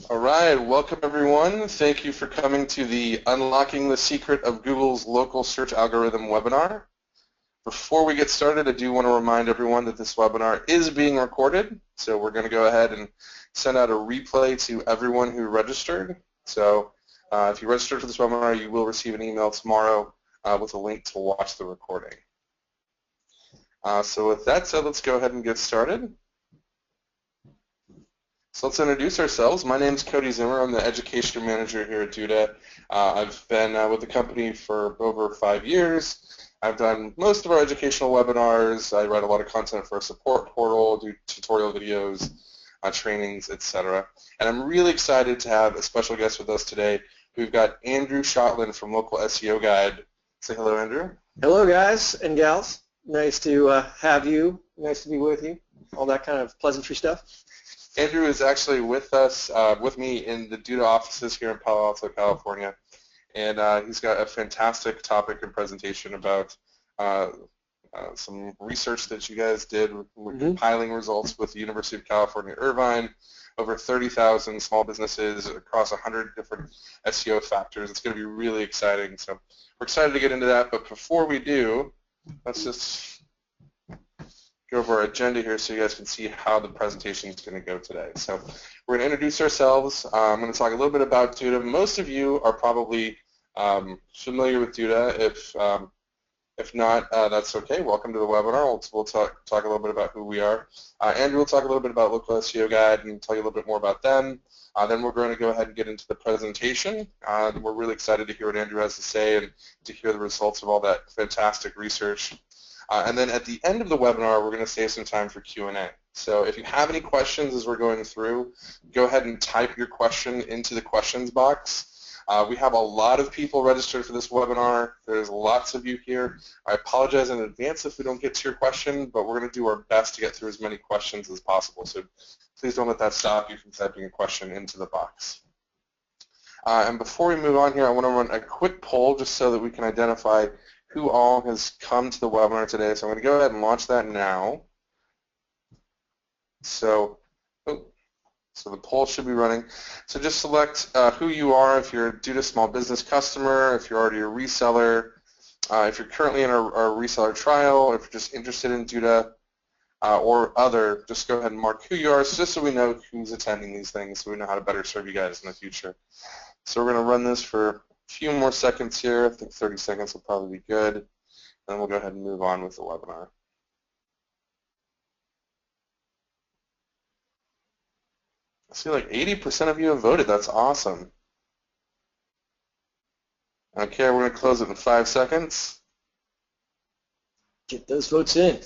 All right, welcome everyone. Thank you for coming to the Unlocking the Secret of Google's Local Search Algorithm webinar. Before we get started, I do want to remind everyone that this webinar is being recorded, so we're going to go ahead and send out a replay to everyone who registered. So if you registered for this webinar, you will receive an email tomorrow with a link to watch the recording. So with that said, let's go ahead and get started. So let's introduce ourselves. My name is Cody Zamora. I'm the Education Manager here at Duda. I've been with the company for over 5 years. I've done most of our educational webinars. I write a lot of content for a support portal, do tutorial videos, trainings, etc. And I'm really excited to have a special guest with us today. We've got Andrew Shotland from Local SEO Guide. Say hello, Andrew. Hello, guys and gals. Nice to have you. Nice to be with you. All that kind of pleasantry stuff. Andrew is actually with us, with me in the Duda offices here in Palo Alto, California, and he's got a fantastic topic and presentation about some research that you guys did with compiling results with the University of California, Irvine, over 30,000 small businesses across 100 different SEO factors. It's going to be really exciting, so we're excited to get into that, but before we do, let's just go over our agenda here so you guys can see how the presentation is going to go today. So we're going to introduce ourselves. I'm going to talk a little bit about Duda. Most of you are probably familiar with Duda. If not, that's okay. Welcome to the webinar. We'll talk a little bit about who we are. Andrew will talk a little bit about Local SEO Guide and tell you a little bit more about them. Then we're going to go ahead and get into the presentation. We're really excited to hear what Andrew has to say and to hear the results of all that fantastic research. And then at the end of the webinar, we're going to save some time for Q&A. So if you have any questions as we're going through, go ahead and type your question into the questions box. We have a lot of people registered for this webinar. There's lots of you here. I apologize in advance if we don't get to your question, but we're going to do our best to get through as many questions as possible. So please don't let that stop you from typing a question into the box. And before we move on here, I want to run a quick poll just so that we can identify who all has come to the webinar today. So I'm going to go ahead and launch that now. So the poll should be running. So just select who you are, if you're a Duda small business customer, if you're already a reseller, if you're currently in a reseller trial, if you're just interested in Duda or other, just go ahead and mark who you are just so we know who's attending these things so we know how to better serve you guys in the future. So we're going to run this for few more seconds here. I think 30 seconds will probably be good. And then we'll go ahead and move on with the webinar. I see like 80% of you have voted. That's awesome. Okay, we're going to close it in 5 seconds. Get those votes in.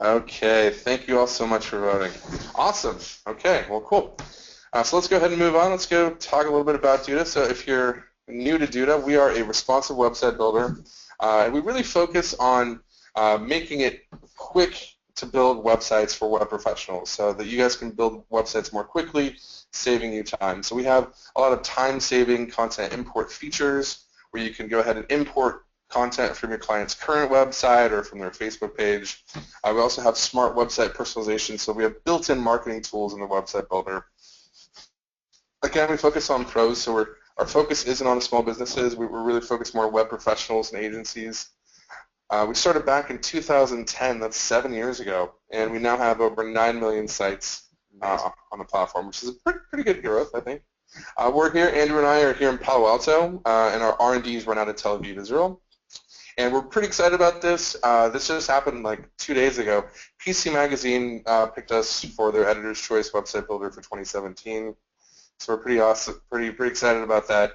Okay, thank you all so much for voting. Awesome. Okay, well, cool. So let's go ahead and move on. Let's go talk a little bit about Duda. So if you're new to Duda, we are a responsive website builder. And we really focus on making it quick to build websites for web professionals so that you guys can build websites more quickly, saving you time. So we have a lot of time-saving content import features where you can go ahead and import content from your client's current website or from their Facebook page. We also have smart website personalization, so we have built-in marketing tools in the website builder. Again, we focus on pros, so our focus isn't on small businesses. We're really focused more on web professionals and agencies. We started back in 2010, that's 7 years ago, and we now have over 9 million sites on the platform, which is a pretty good growth, I think. We're here, Andrew and I are here in Palo Alto, and our R&Ds run out of Tel Aviv, Israel. And we're pretty excited about this. This just happened like 2 days ago. PC Magazine picked us for their Editor's Choice Website Builder for 2017. So we're pretty awesome, pretty excited about that.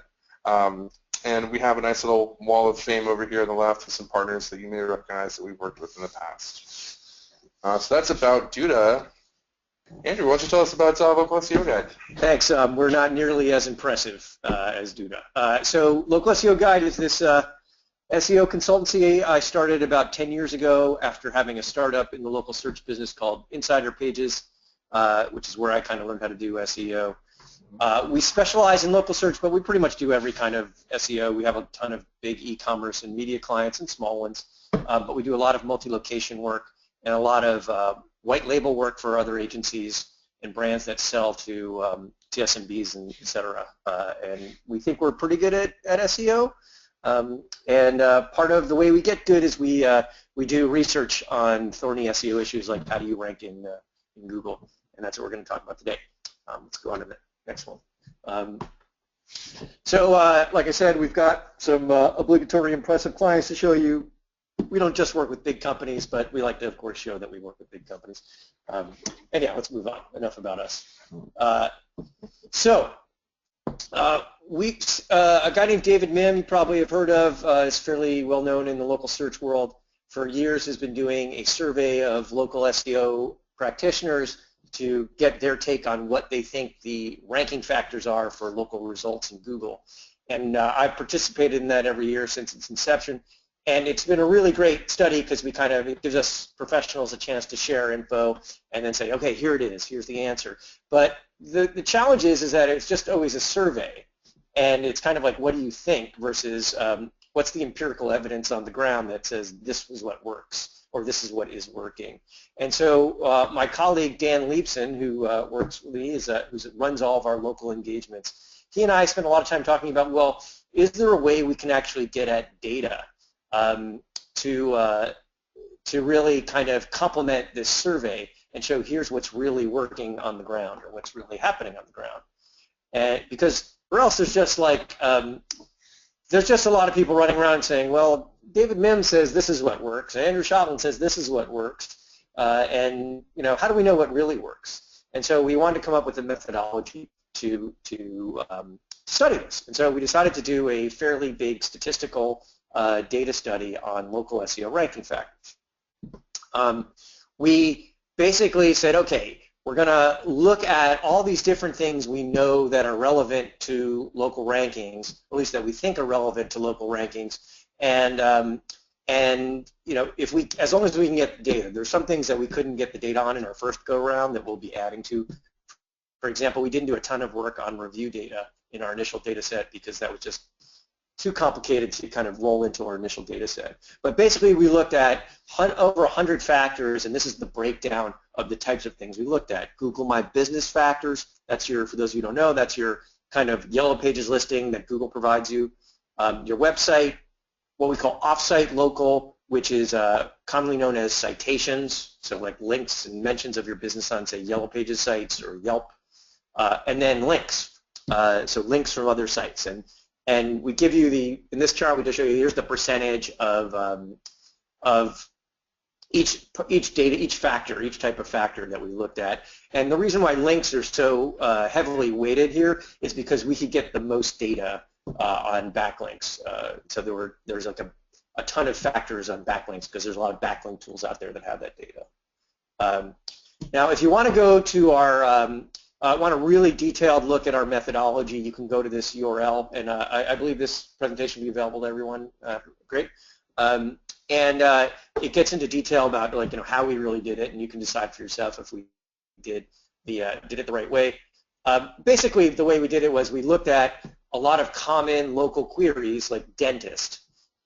And we have a nice little wall of fame over here on the left with some partners that you may recognize that we've worked with in the past. So that's about Duda. Andrew, why don't you tell us about Local SEO Guide? Thanks. We're not nearly as impressive as Duda. So Local SEO Guide is this SEO consultancy I started about 10 years ago after having a startup in the local search business called Insider Pages, which is where I kind of learned how to do SEO. We specialize in local search, but we pretty much do every kind of SEO. We have a ton of big e-commerce and media clients and small ones, but we do a lot of multi-location work and a lot of white label work for other agencies and brands that sell to SMBs and et cetera. And we think we're pretty good at SEO. And part of the way we get good is we do research on thorny SEO issues like how do you rank in Google, and that's what we're going to talk about today. Let's go on to the next one. So like I said, we've got some obligatory impressive clients to show you. We don't just work with big companies, but we like to, of course, show that we work with big companies. Anyhow, let's move on. Enough about us. A guy named David Mim, you probably have heard of, is fairly well known in the local search world. For years has been doing a survey of local SEO practitioners to get their take on what they think the ranking factors are for local results in Google. And I've participated in that every year since its inception. And it's been a really great study because it gives us professionals a chance to share info and then say, okay, here it is, here's the answer. But the challenge is that it's just always a survey. And it's kind of like, what do you think versus what's the empirical evidence on the ground that says this is what works or this is what is working. And so my colleague Dan Leibson, who works with me, who runs all of our local engagements, he and I spent a lot of time talking about, well, is there a way we can actually get at data to really kind of complement this survey and show here's what's really working on the ground or what's really happening on the ground. And because or else there's just like there's just a lot of people running around saying, well, David Mim says this is what works, and Andrew Shotland says this is what works, and how do we know what really works? And so we wanted to come up with a methodology to study this. And so we decided to do a fairly big statistical data study on local SEO ranking factors. We basically said, okay, we're going to look at all these different things we know that are relevant to local rankings, at least that we think are relevant to local rankings, and if we, as long as we can get the data, there's some things that we couldn't get the data on in our first go around that we'll be adding to. For example, we didn't do a ton of work on review data in our initial data set because that was just too complicated to kind of roll into our initial data set. But basically we looked at over 100 factors, and this is the breakdown of the types of things we looked at. Google My Business factors, that's your, for those of you who don't know, that's your kind of yellow pages listing that Google provides you. Your website, what we call off-site local, which is commonly known as citations, so like links and mentions of your business on, say, Yellow Pages sites or Yelp, and then links, so links from other sites. And we give you in this chart, we just show you, here's the percentage of each data, each factor, each type of factor that we looked at. And the reason why links are so heavily weighted here is because we could get the most data on backlinks. So there's like a ton of factors on backlinks because there's a lot of backlink tools out there that have that data. Now, if you want to go to our want a really detailed look at our methodology, you can go to this URL, and I believe this presentation will be available to everyone. Great. And it gets into detail about how we really did it, and you can decide for yourself if we did it the right way. Basically, the way we did it was we looked at a lot of common local queries like dentist,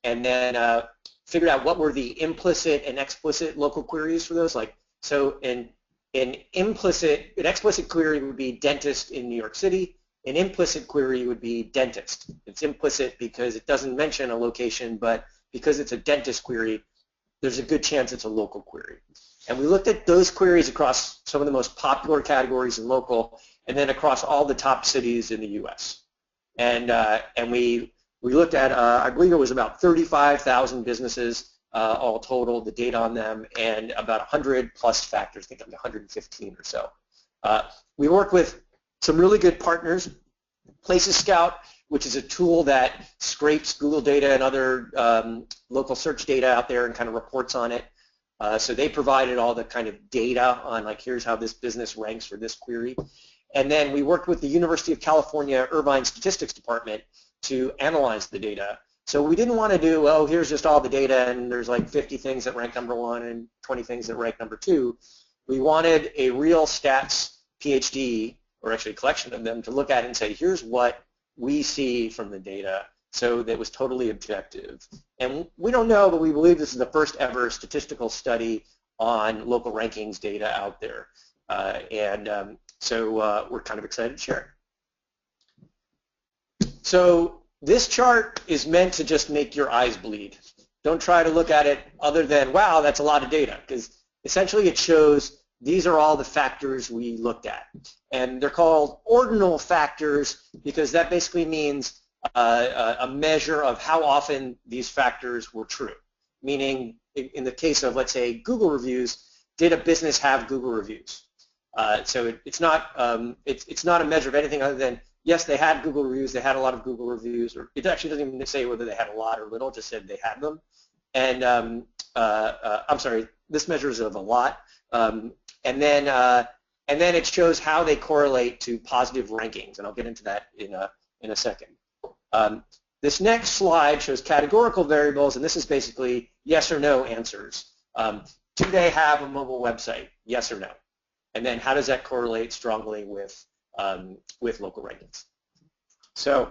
and then figured out what were the implicit and explicit local queries for those. An explicit query would be dentist in New York City. An implicit query would be dentist. It's implicit because it doesn't mention a location, but because it's a dentist query, there's a good chance it's a local query. And we looked at those queries across some of the most popular categories in local, and then across all the top cities in the U.S. And we looked at, I believe it was about 35,000 businesses all total, the data on them, and about 100 plus factors, I think like 115 or so. We work with some really good partners. PlacesScout, which is a tool that scrapes Google data and other local search data out there and kind of reports on it. So they provided all the kind of data on here's how this business ranks for this query. And then we worked with the University of California Irvine Statistics Department to analyze the data. So we didn't want to do, oh, here's just all the data and there's like 50 things that rank number 1 and 20 things that rank number 2. We wanted a real stats PhD, or actually a collection of them, to look at and say, here's what we see from the data, so that was totally objective. And we don't know, but we believe this is the first ever statistical study on local rankings data out there. So we're kind of excited to share it. So this chart is meant to just make your eyes bleed. Don't try to look at it other than, wow, that's a lot of data, because essentially it shows these are all the factors we looked at. And they're called ordinal factors because that basically means a measure of how often these factors were true. Meaning, in the case of, let's say, Google reviews, did a business have Google reviews? So it's not a measure of anything other than, yes, they had Google reviews, they had a lot of Google reviews, or it actually doesn't even say whether they had a lot or little, it just said they had them. And I'm sorry, this measures of a lot. And then it shows how they correlate to positive rankings, and I'll get into that in a second. This next slide shows categorical variables, and this is basically yes or no answers. Do they have a mobile website? Yes or no? And then how does that correlate strongly with local rankings? So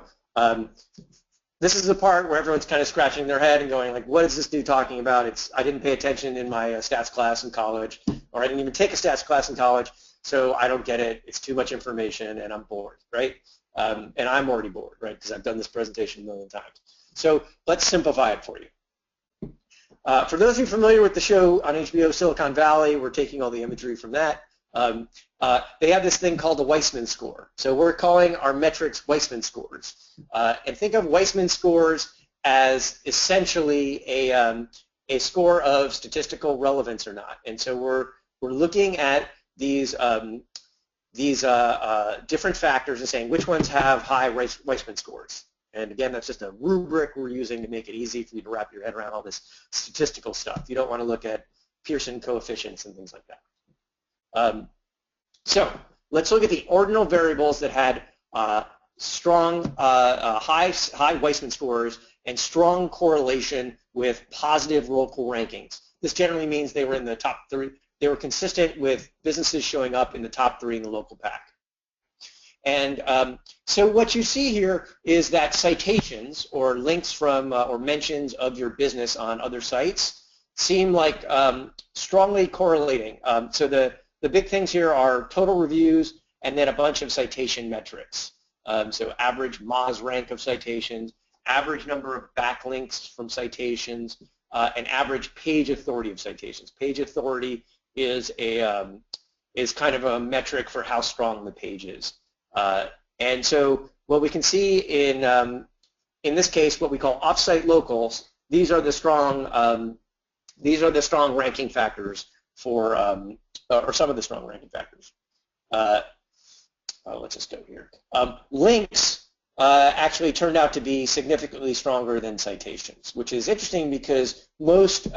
this is the part where everyone's kind of scratching their head and going like, what is this dude talking about? I didn't pay attention in my stats class in college, or I didn't even take a stats class in college, so I don't get it. It's too much information, and I'm bored, right? And I'm already bored, right, because I've done this presentation a million times. So let's simplify it for you. For those of you familiar with the show on HBO, Silicon Valley, we're taking all the imagery from that. They have this thing called the Weissman Score. So we're calling our metrics Weissman Scores. And think of Weissman Scores as essentially a score of statistical relevance or not. And so we're looking at these different factors and saying which ones have high Weissman scores. And again, that's just a rubric we're using to make it easy for you to wrap your head around all this statistical stuff. You don't want to look at Pearson coefficients and things like that. So let's look at the ordinal variables that had strong, high Weissman scores and strong correlation with positive local rankings. This generally means they were in the top 3. They were consistent with businesses showing up in the top 3 in the local pack. And so what you see here is that citations or links from or mentions of your business on other sites seem like strongly correlating. So the big things here are total reviews and then a bunch of citation metrics. So average Moz rank of citations, average number of backlinks from citations, and average page authority of citations. Page authority is kind of a metric for how strong the page is. And so what we can see in this case, what we call offsite locals, these are the strong ranking factors for, or some of the strong ranking factors. Let's just go here. Links actually turned out to be significantly stronger than citations, which is interesting because most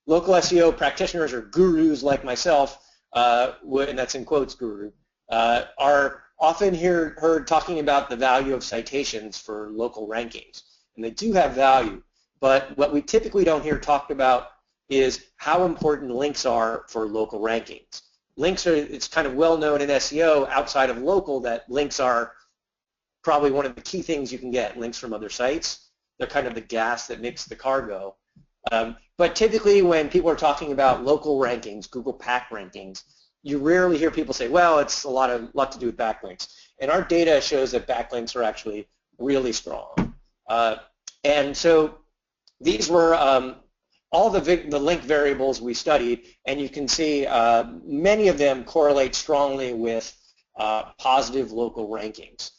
local SEO practitioners or gurus like myself, and that's in quotes guru, are often heard talking about the value of citations for local rankings. And they do have value, but what we typically don't hear talked about is how important links are for local rankings. Links are, it's kind of well known in SEO outside of local that links are probably one of the key things you can get, links from other sites. They're kind of the gas that makes the car go. But typically when people are talking about local rankings, Google Pack rankings, you rarely hear people say, well, it's a lot to do with backlinks. And our data shows that backlinks are actually really strong. And so these were all the link variables we studied, and you can see many of them correlate strongly with positive local rankings.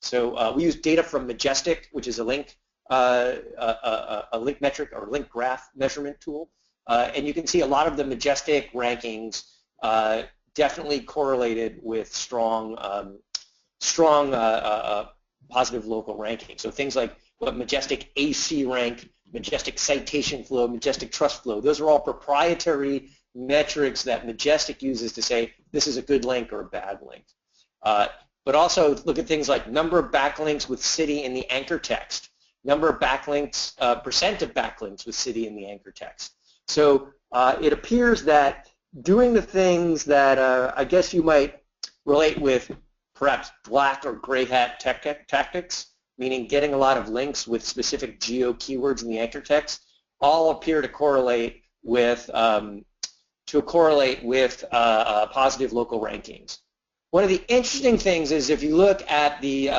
So we use data from Majestic, which is a link metric or link graph measurement tool, and you can see a lot of the Majestic rankings definitely correlated with strong positive local rankings. So things like what Majestic AC rank, Majestic citation flow, Majestic trust flow, those are all proprietary metrics that Majestic uses to say this is a good link or a bad link. But also look at things like number of backlinks with city in the anchor text, number of backlinks, percent of backlinks with city in the anchor text. So it appears that doing the things that I guess you might relate with perhaps black or gray hat tactics, meaning getting a lot of links with specific geo keywords in the anchor text, all appear to correlate with to correlate with positive local rankings. One of the interesting things is if you look at the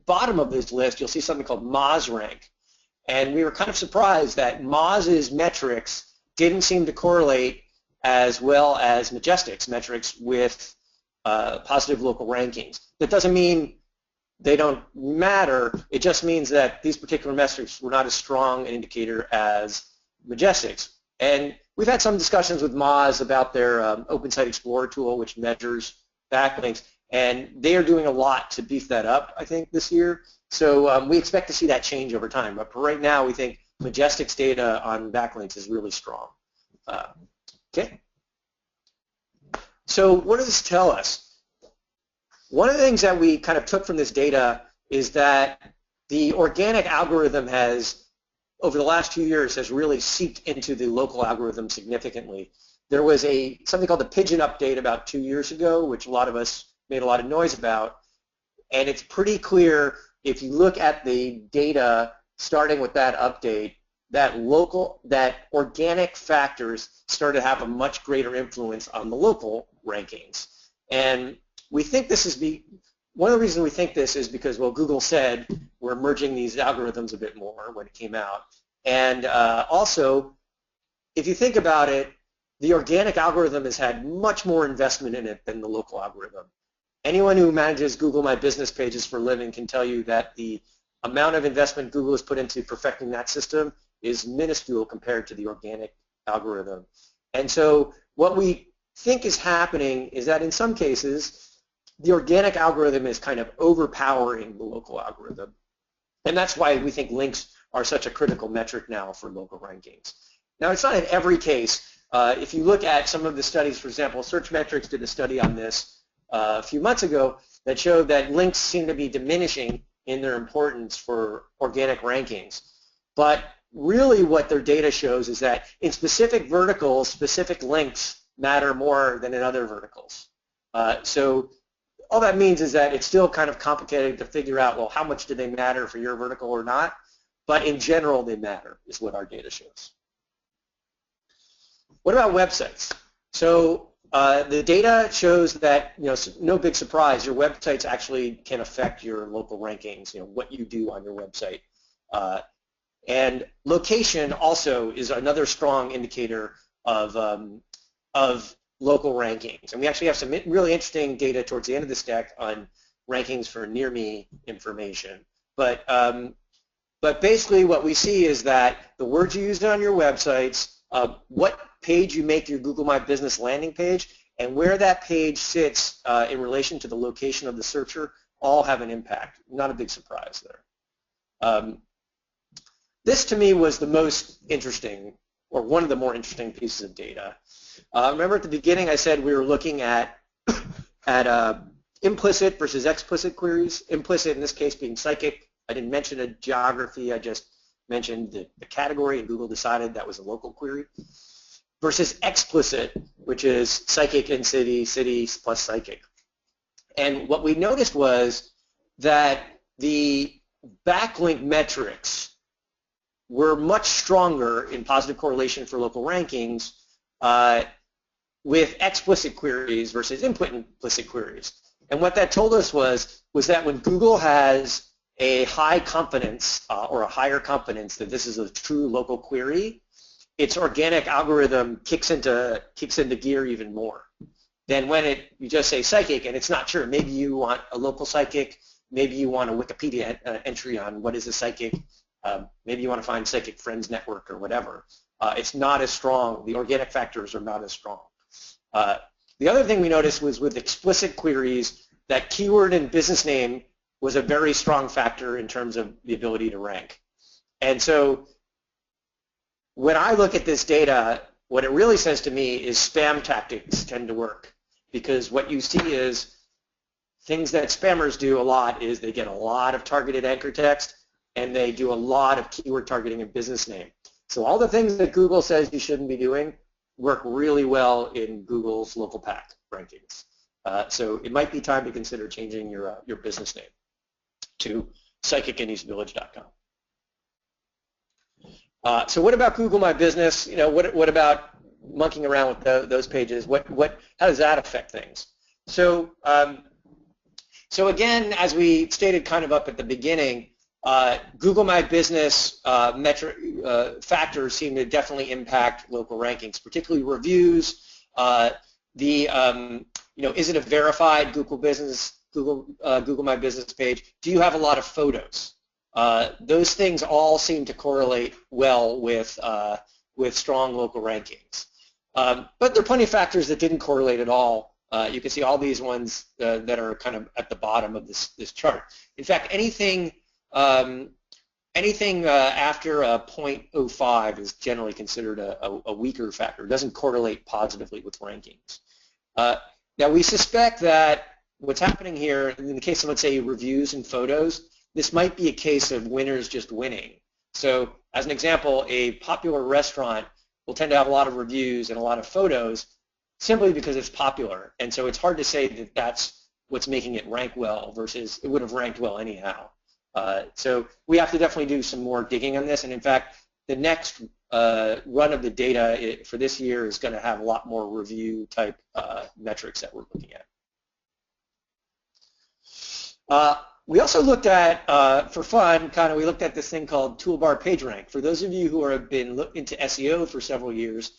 bottom of this list, you'll see something called Moz rank. And we were kind of surprised that Moz's metrics didn't seem to correlate as well as Majestic's metrics with positive local rankings. That doesn't mean they don't matter. It just means that these particular metrics were not as strong an indicator as Majestic's. And we've had some discussions with Moz about their Open Site Explorer tool, which measures backlinks, and they are doing a lot to beef that up, I think, this year. So we expect to see that change over time. But for right now, we think Majestic's data on backlinks is really strong. Okay. So what does this tell us? One of the things that we kind of took from this data is that the organic algorithm has, over the last 2 years, has really seeped into the local algorithm significantly. There was something called the Pigeon update about 2 years ago, which a lot of us made a lot of noise about, and it's pretty clear if you look at the data starting with that update, that organic factors started to have a much greater influence on the local rankings. And we think this is one of the reasons we think this is because, well, Google said we're merging these algorithms a bit more when it came out. And also, if you think about it, the organic algorithm has had much more investment in it than the local algorithm. Anyone who manages Google My Business pages for a living can tell you that the amount of investment Google has put into perfecting that system is minuscule compared to the organic algorithm. And so what we think is happening is that in some cases, the organic algorithm is kind of overpowering the local algorithm. And that's why we think links are such a critical metric now for local rankings. Now, it's not in every case. If you look at some of the studies, for example, Searchmetrics did a study on this a few months ago that showed that links seem to be diminishing in their importance for organic rankings. But really what their data shows is that in specific verticals, specific links matter more than in other verticals. So all that means is that it's still kind of complicated to figure out, well, how much do they matter for your vertical or not? But in general, they matter, is what our data shows. What about websites? So the data shows that, no big surprise, your websites actually can affect your local rankings, what you do on your website. And location also is another strong indicator of local rankings. And we actually have some really interesting data towards the end of this deck on rankings for near me information. But basically what we see is that the words you use on your websites, what page you make your Google My Business landing page, and where that page sits in relation to the location of the searcher all have an impact. Not a big surprise there. This to me was the most interesting, or one of the more interesting pieces of data. Remember at the beginning I said we were looking at implicit versus explicit queries. Implicit in this case being psychic. I didn't mention a geography, I just mentioned the category, and Google decided that was a local query. Versus explicit, which is psychic and city, city plus psychic. And what we noticed was that the backlink metrics were much stronger in positive correlation for local rankings with explicit queries versus implicit queries. And what that told us was that when Google has a high confidence or a higher confidence that this is a true local query, its organic algorithm kicks into gear even more than when you just say psychic and it's not sure. Maybe you want a local psychic, maybe you want a Wikipedia entry on what is a psychic, maybe you want to find Psychic Friends Network or whatever. It's not as strong. The organic factors are not as strong. The other thing we noticed was with explicit queries that keyword and business name was a very strong factor in terms of the ability to rank. And so when I look at this data, what it really says to me is spam tactics tend to work, because what you see is things that spammers do a lot is they get a lot of targeted anchor text and they do a lot of keyword targeting and business name. So all the things that Google says you shouldn't be doing work really well in Google's local pack rankings. So it might be time to consider changing your business name to psychicandeastvillage.com. So what about Google My Business? You know, what about monkeying around with those pages? How does that affect things? So so again, as we stated kind of up at the beginning, Google My Business metric factors seem to definitely impact local rankings, particularly reviews. You know, is it a verified Google My Business page? Do you have a lot of photos? Those things all seem to correlate well with strong local rankings. But there are plenty of factors that didn't correlate at all. You can see all these ones that are kind of at the bottom of this chart. In fact, anything after 0.05 is generally considered a weaker factor. It doesn't correlate positively with rankings. Now we suspect that what's happening here, in the case of, let's say, reviews and photos, this might be a case of winners just winning. So as an example, a popular restaurant will tend to have a lot of reviews and a lot of photos simply because it's popular. And so it's hard to say that that's what's making it rank well versus it would have ranked well anyhow. So we have to definitely do some more digging on this. And in fact, the next run of the data for this year is going to have a lot more review type metrics that we're looking at. We also looked at, for fun, we looked at this thing called Toolbar PageRank. For those of you who have been into SEO for several years,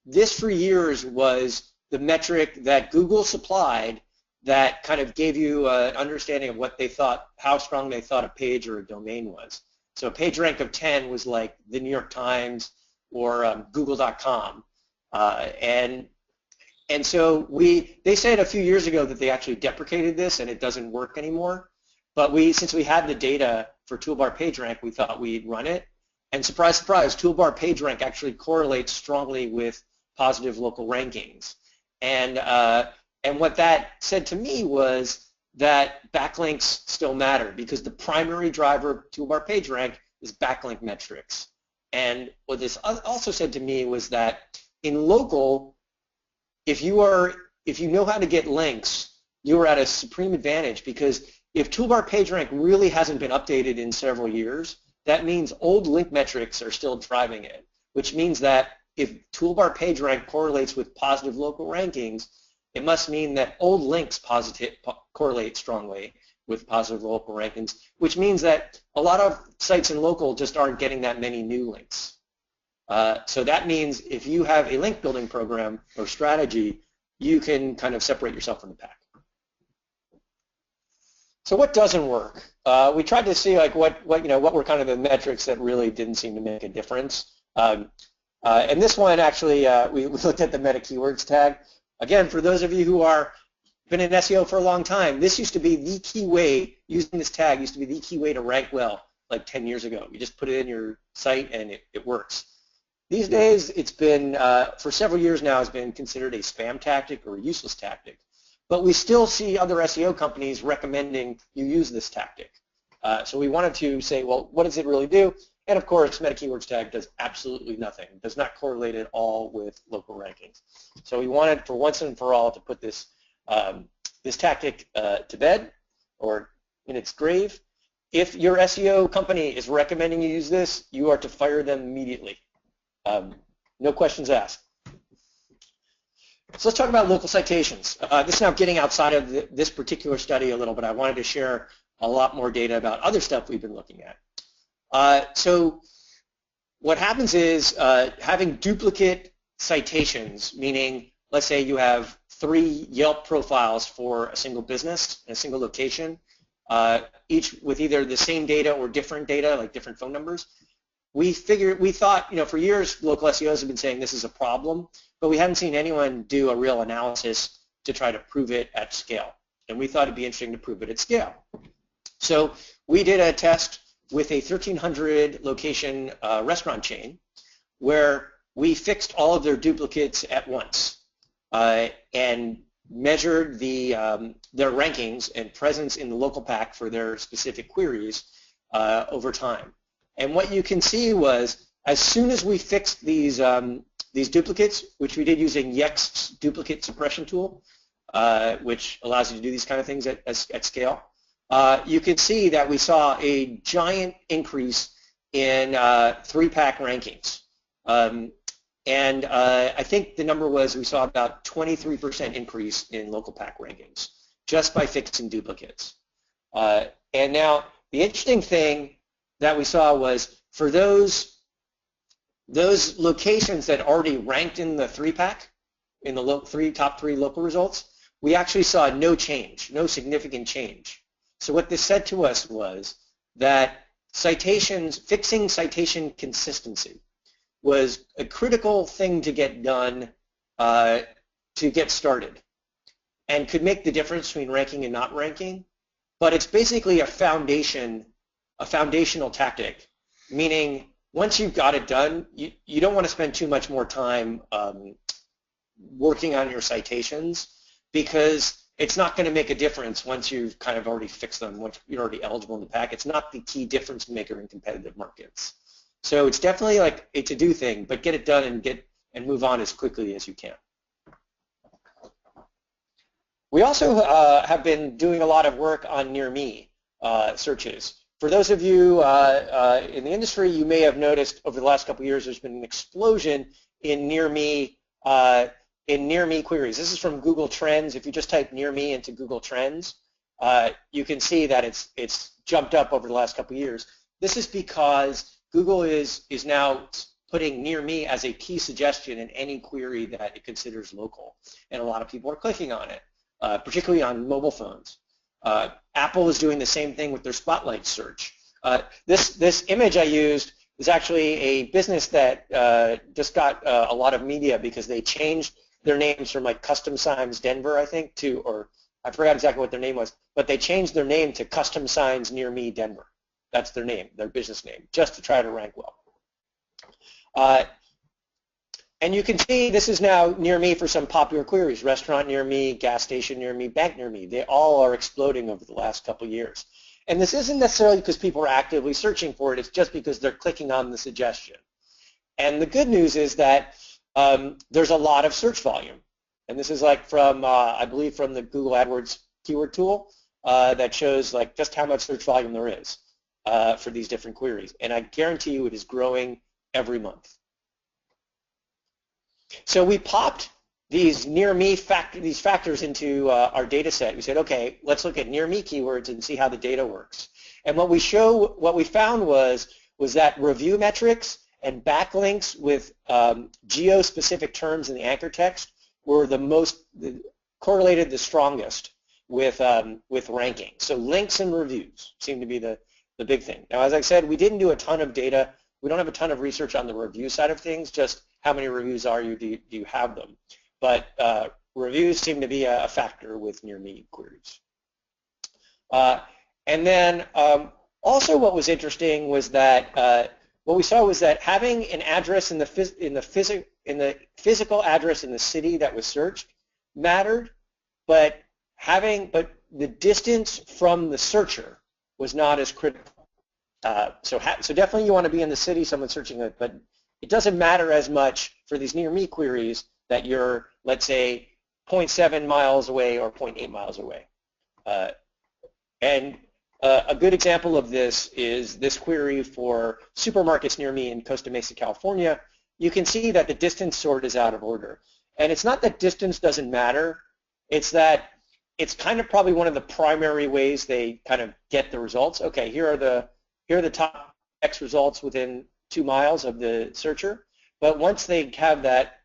this for years was the metric that Google supplied that kind of gave you an understanding of what they thought, how strong they thought a page or a domain was. So a page rank of 10 was like the New York Times or Google.com. And so they said a few years ago that they actually deprecated this and it doesn't work anymore. But since we had the data for Toolbar PageRank, we thought we'd run it. And surprise, surprise, Toolbar PageRank actually correlates strongly with positive local rankings. And what that said to me was that backlinks still matter because the primary driver of Toolbar PageRank is backlink metrics. And what this also said to me was that in local, if you know how to get links, you are at a supreme advantage because if Toolbar PageRank really hasn't been updated in several years, that means old link metrics are still driving it, which means that if Toolbar PageRank correlates with positive local rankings, it must mean that old links correlate strongly with positive local rankings, which means that a lot of sites in local just aren't getting that many new links. So that means if you have a link building program or strategy, you can kind of separate yourself from the pack. So what doesn't work? We tried to see like what were kind of the metrics that really didn't seem to make a difference. And this one actually, we looked at the meta keywords tag. Again, for those of you who are been in SEO for a long time, this used to be the key way, using this tag used to be the key way to rank well like 10 years ago. You just put it in your site and it works. These days, it's been, for several years now, it's been considered a spam tactic or a useless tactic. But we still see other SEO companies recommending you use this tactic. So we wanted to say, well, what does it really do? And of course, meta keywords tag does absolutely nothing. It does not correlate at all with local rankings. So we wanted, for once and for all, to put this this tactic to bed or in its grave. If your SEO company is recommending you use this, you are to fire them immediately. No questions asked. So let's talk about local citations. This is now getting outside of this particular study a little bit. I wanted to share a lot more data about other stuff we've been looking at. So what happens is having duplicate citations, meaning let's say you have 3 Yelp profiles for a single business in a single location, each with either the same data or different data, like different phone numbers. We thought, for years local SEOs have been saying this is a problem, but we haven't seen anyone do a real analysis to try to prove it at scale. And we thought it'd be interesting to prove it at scale. So we did a test with a 1,300 location restaurant chain where we fixed all of their duplicates at once and measured their rankings and presence in the local pack for their specific queries over time. And what you can see was as soon as we fixed these duplicates, which we did using Yext's duplicate suppression tool, which allows you to do these kind of things at scale, you can see that we saw a giant increase in three-pack rankings. And I think the number was we saw about 23% increase in local pack rankings just by fixing duplicates. And now the interesting thing that we saw was for those locations that already ranked in the three-pack, in the top three local results, we actually saw no change, no significant change. So what this said to us was that citations, fixing citation consistency was a critical thing to get done to get started, and could make the difference between ranking and not ranking. But it's basically a foundational tactic, meaning once you've got it done, you don't want to spend too much more time working on your citations, because it's not going to make a difference once you've kind of already fixed them, once you're already eligible in the pack. It's not the key difference maker in competitive markets. So it's definitely like a to-do thing, but get it done and move on as quickly as you can. We also have been doing a lot of work on near me searches. For those of you in the industry, you may have noticed over the last couple of years there's been an explosion in near me queries. This is from Google Trends. If you just type near me into Google Trends, you can see that it's jumped up over the last couple of years. This is because Google is now putting near me as a key suggestion in any query that it considers local, and a lot of people are clicking on it, particularly on mobile phones. Apple is doing the same thing with their Spotlight search. This image I used is actually a business that just got a lot of media because they changed their names from like Custom Signs Denver, I think, to, or I forgot exactly what their name was, but they changed their name to Custom Signs Near Me Denver. That's their name, their business name, just to try to rank well. And you can see this is now near me for some popular queries: restaurant near me, gas station near me, bank near me. They all are exploding over the last couple of years. And this isn't necessarily because people are actively searching for it, it's just because they're clicking on the suggestion. And the good news is that there's a lot of search volume. And this is like from, I believe from the Google AdWords keyword tool that shows like just how much search volume there is for these different queries. And I guarantee you it is growing every month. So we popped these near me these factors into our data set. We said, okay, let's look at near me keywords and see how the data works. And what we found was that review metrics and backlinks with geo-specific terms in the anchor text were correlated the strongest with ranking. So links and reviews seem to be the big thing. Now, as I said, we didn't do a ton of data. We don't have a ton of research on the review side of things, just how many reviews are you, do you have them? But reviews seem to be a factor with near me queries. And then also what was interesting was that what we saw was that having an address in the physical address in the city that was searched mattered, but the distance from the searcher was not as critical. So definitely you want to be in the city, someone searching it, but it doesn't matter as much for these near me queries that you're, let's say, 0.7 miles away or 0.8 miles away. And a good example of this is this query for supermarkets near me in Costa Mesa, California. You can see that the distance sort is out of order. And it's not that distance doesn't matter, it's that it's kind of probably one of the primary ways they kind of get the results. Okay, here are the top X results within 2 miles of the searcher. But once they have that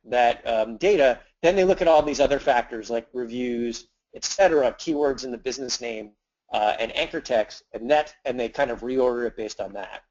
data, then they look at all these other factors like reviews, etc., keywords in the business name, and anchor text, and they kind of reorder it based on that.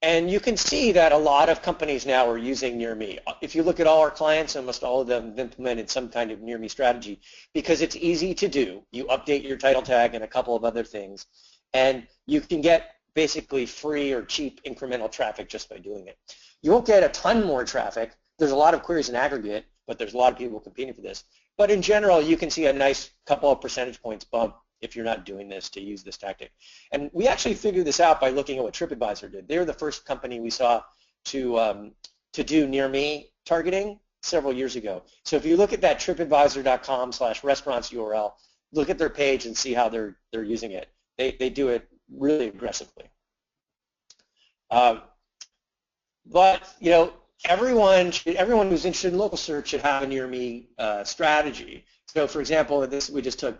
And you can see that a lot of companies now are using near me. If you look at all our clients, almost all of them have implemented some kind of near me strategy because it's easy to do. You update your title tag and a couple of other things, and you can get basically free or cheap incremental traffic just by doing it. You won't get a ton more traffic. There's a lot of queries in aggregate, but there's a lot of people competing for this. But in general, you can see a nice couple of percentage points bump if you're not doing this to use this tactic. And we actually figured this out by looking at what TripAdvisor did. They were the first company we saw to do near me targeting several years ago. So if you look at that tripadvisor.com/restaurants URL, look at their page and see how they're using it. They do it really aggressively. But everyone who's interested in local search should have a near me strategy. So for example, we just took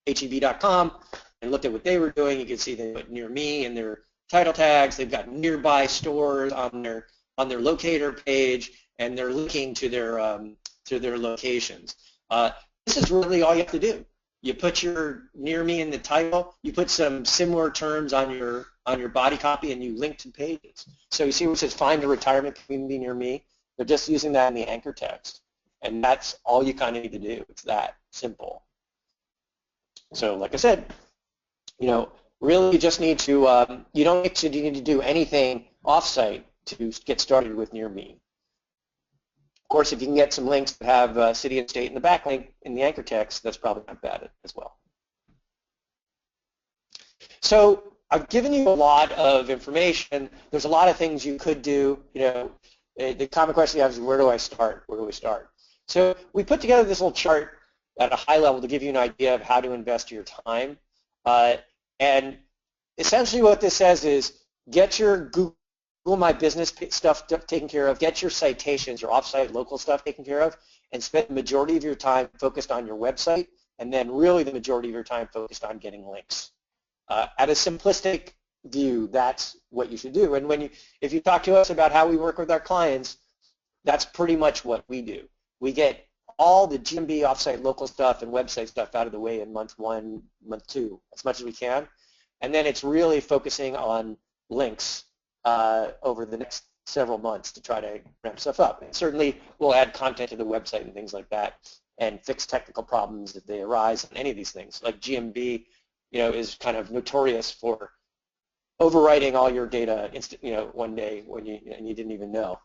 HEB.com and looked at what they were doing. You can see they put near me in their title tags. They've got nearby stores on their locator page, and they're linking to their locations. This is really all you have to do. You put your near me in the title. You put some similar terms on your body copy, and you link to pages. So you see where it says find a retirement community near me. They're just using that in the anchor text, and that's all you kind of need to do. It's that simple. So like I said, really you just need to, you don't need to do anything offsite to get started with near me. Of course, if you can get some links that have city and state in the backlink in the anchor text, that's probably not bad as well. So I've given you a lot of information. There's a lot of things you could do. The common question you have is, where do I start? Where do we start? So we put together this little chart at a high level to give you an idea of how to invest your time. And essentially what this says is get your Google My Business stuff taken care of, get your citations, your offsite local stuff taken care of, and spend the majority of your time focused on your website, and then really the majority of your time focused on getting links. At a simplistic view, that's what you should do. And if you talk to us about how we work with our clients, that's pretty much what we do. We get all the GMB offsite local stuff and website stuff out of the way in month 1, month 2, as much as we can. And then it's really focusing on links over the next several months to try to ramp stuff up. And certainly we'll add content to the website and things like that and fix technical problems if they arise on any of these things. Like GMB, is kind of notorious for overwriting all your data one day when you didn't even know.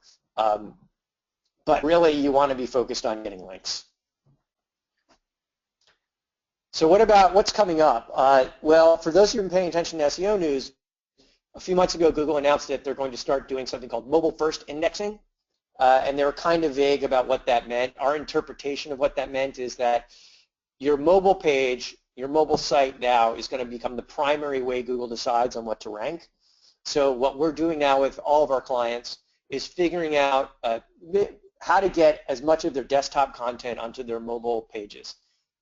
But really, you want to be focused on getting links. So what's coming up? Well, for those of you who've been paying attention to SEO news, a few months ago, Google announced that they're going to start doing something called mobile-first indexing, and they were kind of vague about what that meant. Our interpretation of what that meant is that your mobile page, your mobile site now is going to become the primary way Google decides on what to rank. So what we're doing now with all of our clients is figuring out how to get as much of their desktop content onto their mobile pages.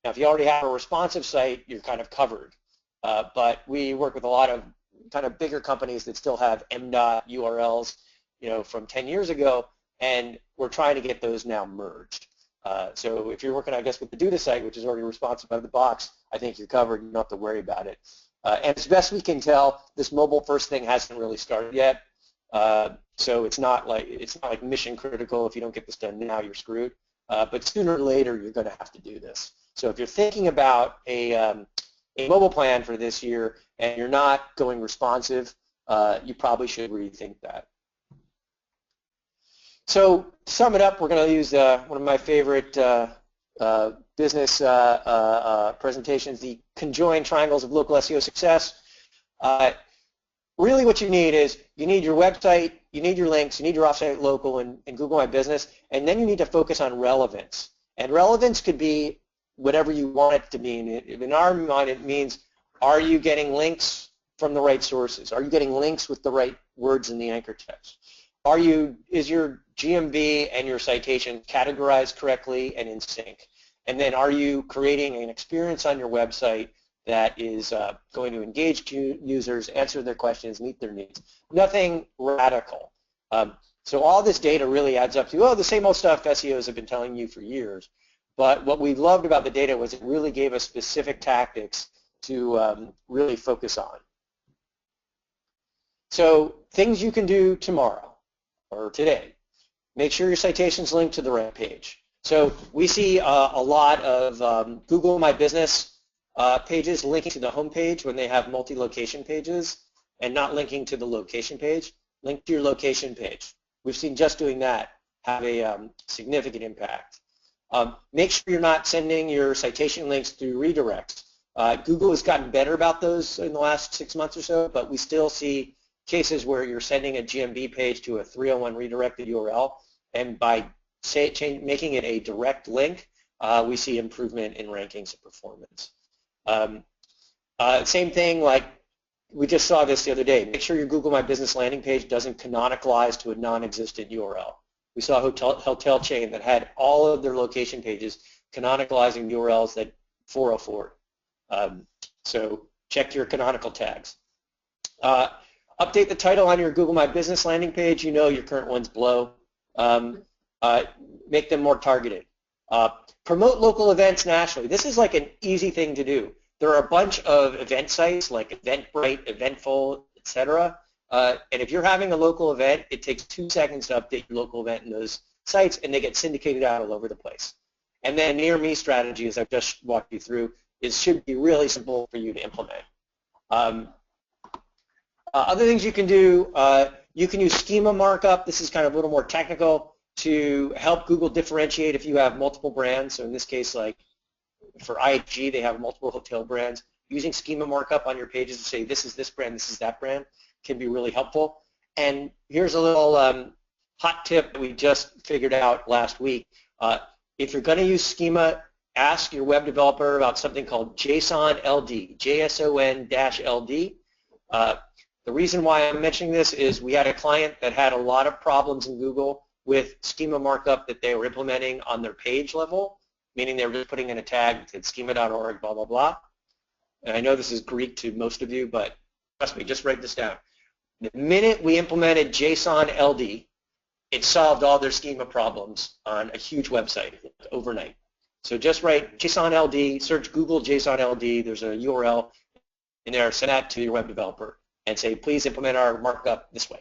Now, if you already have a responsive site, you're kind of covered. But we work with a lot of kind of bigger companies that still have MDOT URLs, from 10 years ago, and we're trying to get those now merged. So if you're working, I guess, with the Duda site, which is already responsive out of the box, I think you're covered. You don't have to worry about it. And as best we can tell, this mobile first thing hasn't really started yet. So it's not like mission critical. If you don't get this done now, you're screwed. But sooner or later, you're going to have to do this. So if you're thinking about a mobile plan for this year and you're not going responsive, you probably should rethink that. So to sum it up, we're going to use one of my favorite business presentations, the conjoined triangles of local SEO success. Really what you need is you need your website, you need your links, you need your offsite local and Google My Business, and then you need to focus on relevance. And relevance could be whatever you want it to mean. In our mind, it means, are you getting links from the right sources? Are you getting links with the right words in the anchor text? Is your GMB and your citation categorized correctly and in sync? And then are you creating an experience on your website that is going to engage users, answer their questions, meet their needs? Nothing radical. So all this data really adds up to, the same old stuff SEOs have been telling you for years. But what we loved about the data was it really gave us specific tactics to really focus on. So things you can do tomorrow or today. Make sure your citations link to the right page. So we see a lot of Google My Business pages linking to the home page when they have multi-location pages and not linking to the location page. Link to your location page. We've seen just doing that have a significant impact. Make sure you're not sending your citation links through redirects. Google has gotten better about those in the last 6 months or so, but we still see cases where you're sending a GMB page to a 301 redirected URL, and by making it a direct link, we see improvement in rankings and performance. Same thing, like we just saw this the other day. Make sure your Google My Business landing page doesn't canonicalize to a non-existent URL. We saw a hotel chain that had all of their location pages canonicalizing URLs that 404. So check your canonical tags. Update the title on your Google My Business landing page. You know your current one's below. Make them more targeted. Promote local events nationally. This is like an easy thing to do. There are a bunch of event sites like Eventbrite, Eventful, etc. And if you're having a local event, it takes 2 seconds to update your local event in those sites, and they get syndicated out all over the place. And then near me strategy, as I've just walked you through, should be really simple for you to implement. Other things you can do, you can use schema markup. This is kind of a little more technical to help Google differentiate if you have multiple brands. So in this case, like for IG, they have multiple hotel brands. Using schema markup on your pages to say this is this brand, this is that brand can be really helpful. And here's a little hot tip that we just figured out last week. If you're going to use schema, ask your web developer about something called JSON LD, JSON-LD. The reason why I'm mentioning this is we had a client that had a lot of problems in Google with schema markup that they were implementing on their page level, meaning they were just putting in a tag that said schema.org, blah, blah, blah. And I know this is Greek to most of you, but trust me, just write this down. The minute we implemented JSON LD, it solved all their schema problems on a huge website overnight. So just write JSON LD, search Google JSON LD, there's a URL in there, send that to your web developer and say, please implement our markup this way.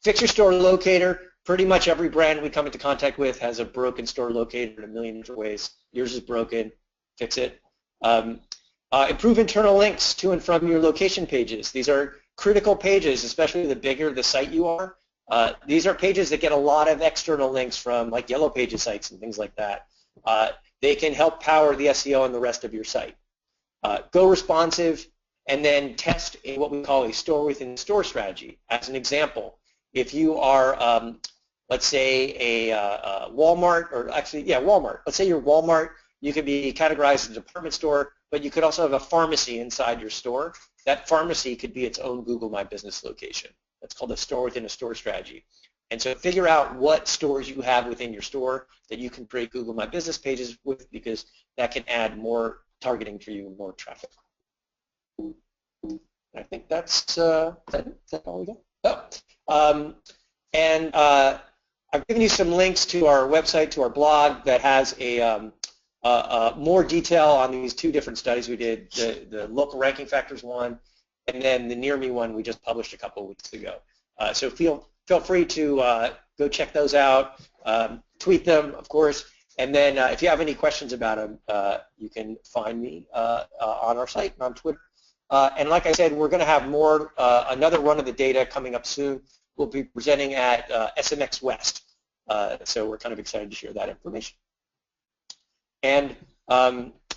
Fix your store locator. Pretty much every brand we come into contact with has a broken store locator in a million different ways. Yours is broken. Fix it. Improve internal links to and from your location pages. These are critical pages, especially the bigger the site you are. These are pages that get a lot of external links from like Yellow Pages sites and things like that. They can help power the SEO on the rest of your site. Go responsive, and then test in what we call a store within store strategy. As an example, if you are, let's say, a Walmart, or actually, yeah, Walmart. Let's say you're Walmart. You could be categorized as a department store, but you could also have a pharmacy inside your store. That pharmacy could be its own Google My Business location. That's called a store within a store strategy. And so figure out what stores you have within your store that you can create Google My Business pages with, because that can add more targeting for you and more traffic. I think that's all we got. Oh. I've given you some links to our website, to our blog that has a more detail on these two different studies we did, the local ranking factors one, and then the near me one we just published a couple of weeks ago. So feel free to go check those out, tweet them, of course, and then if you have any questions about them, you can find me on our site and on Twitter. And like I said, we're going to have more, another run of the data coming up soon. We'll be presenting at SMX West, so we're kind of excited to share that information. And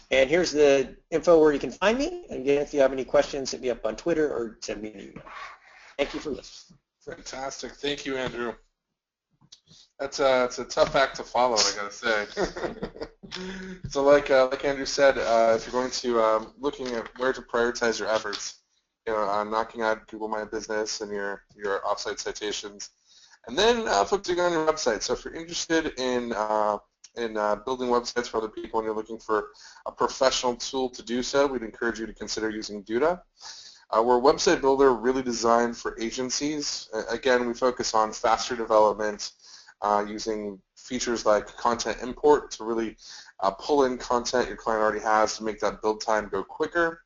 here's the info where you can find me. And again, if you have any questions, hit me up on Twitter or send me an email. Thank you for listening. Fantastic. Thank you, Andrew. It's a tough act to follow, I gotta say. So like Andrew said, if you're going to looking at where to prioritize your efforts, knocking out Google My Business and your offsite citations, and then focusing on your website. So if you're interested in building websites for other people and you're looking for a professional tool to do so, we'd encourage you to consider using Duda. We're a website builder really designed for agencies. Again, we focus on faster development using features like content import to really pull in content your client already has to make that build time go quicker.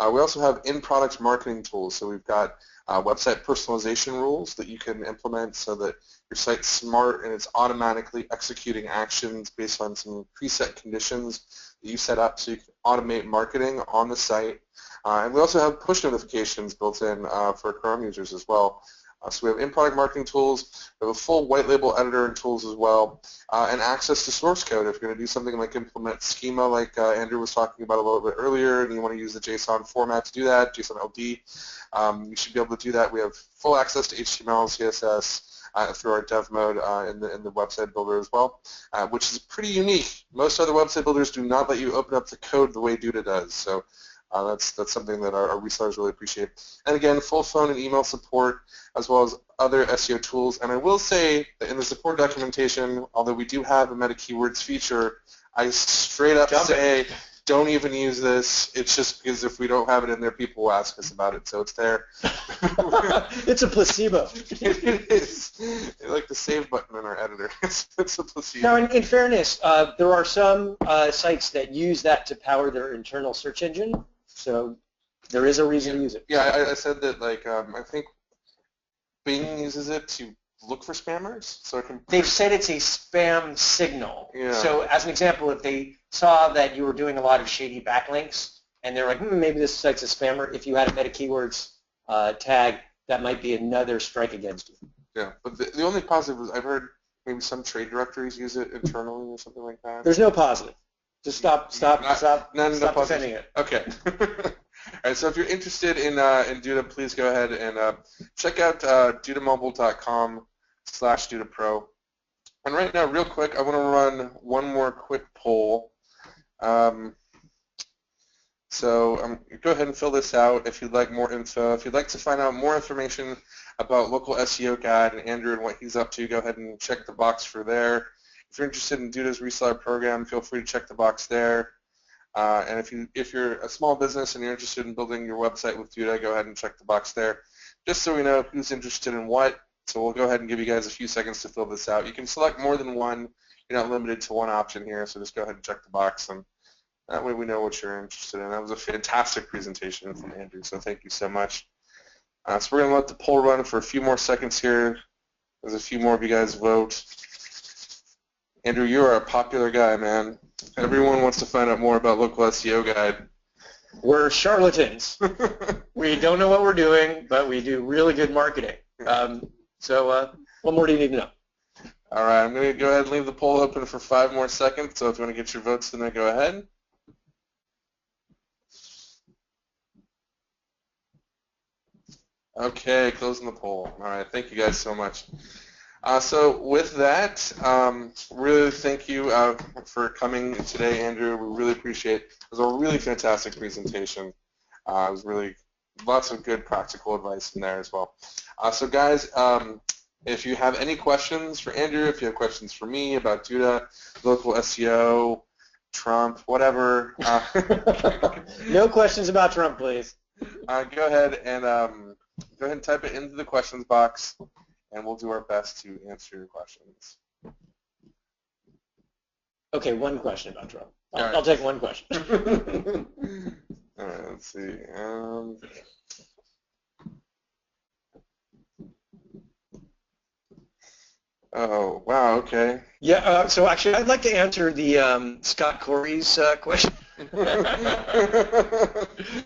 We also have in-product marketing tools. So we've got website personalization rules that you can implement so that your site's smart and it's automatically executing actions based on some preset conditions that you set up so you can automate marketing on the site. And we also have push notifications built in for Chrome users as well. So we have in-product marketing tools, we have a full white label editor and tools as well, and access to source code. If you're going to do something like implement schema like Andrew was talking about a little bit earlier, and you want to use the JSON format to do that, JSON LD, you should be able to do that. We have full access to HTML and CSS through our dev mode in the website builder as well, which is pretty unique. Most other website builders do not let you open up the code the way Duda does. So That's something that our resellers really appreciate. And again, full phone and email support, as well as other SEO tools. And I will say that in the support documentation, although we do have a meta keywords feature, I straight up say, don't even use this. It's just because if we don't have it in there, people will ask us about it. So it's there. It's a placebo. It is. It's like the save button in our editor. It's a placebo. Now, in fairness, there are some sites that use that to power their internal search engine. So there is a reason to use it. Yeah, I said that, like, I think Bing uses it to look for spammers. So They've said it's a spam signal. Yeah. So as an example, if they saw that you were doing a lot of shady backlinks and they're like, maybe this site's a spammer, if you had a meta keywords tag, that might be another strike against you. Yeah, but the only positive is I've heard maybe some trade directories use it internally or something like that. There's no positive. Just stop defending it. Okay. All right, so if you're interested in Duda, please go ahead and check out dudamobile.com/DudaPro. And right now, real quick, I want to run one more quick poll. So go ahead and fill this out if you'd like more info. If you'd like to find out more information about Local SEO Guy and Andrew and what he's up to, go ahead and check the box for there. If you're interested in Duda's reseller program, feel free to check the box there. And if you're a small business and you're interested in building your website with Duda, go ahead and check the box there, just so we know who's interested in what. So we'll go ahead and give you guys a few seconds to fill this out. You can select more than one. You're not limited to one option here, so just go ahead and check the box, and that way we know what you're interested in. That was a fantastic presentation from Andrew, so thank you so much. So we're going to let the poll run for a few more seconds here. There's a few more of you guys vote. Andrew, you're a popular guy, man. Everyone wants to find out more about Local SEO Guide. We're charlatans. We don't know what we're doing, but we do really good marketing. So what more do you need to know? All right, I'm going to go ahead and leave the poll open for 5 more seconds, so if you want to get your votes in there, go ahead. Okay, closing the poll. All right, thank you guys so much. So with that, really thank you for coming today, Andrew. We really appreciate it. It was a really fantastic presentation. It was really lots of good practical advice in there as well. So guys, if you have any questions for Andrew, if you have questions for me about Duda, Local SEO, Trump, whatever. No questions about Trump, please. Go ahead and type it into the questions box, and we'll do our best to answer your questions. Okay, one question about Trump. Right. I'll take one question. All right, let's see. Oh, wow, okay. Yeah, so actually I'd like to answer the Scott Corey's question.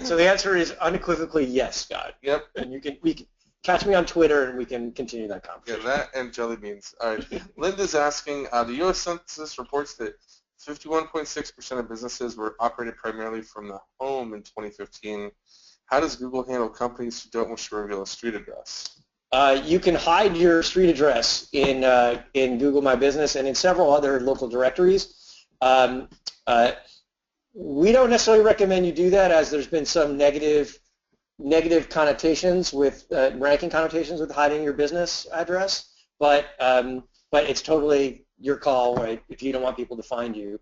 So the answer is unequivocally yes, Scott. Yep. And we can catch me on Twitter and we can continue that conversation. Yeah, that and jelly beans. All right. Linda's asking, the U.S. Census reports that 51.6% of businesses were operated primarily from the home in 2015. How does Google handle companies who don't wish to reveal a street address? You can hide your street address in Google My Business and in several other local directories. We don't necessarily recommend you do that, as there's been some negative connotations with ranking connotations with hiding your business address. But it's totally your call, right? If you don't want people to find you.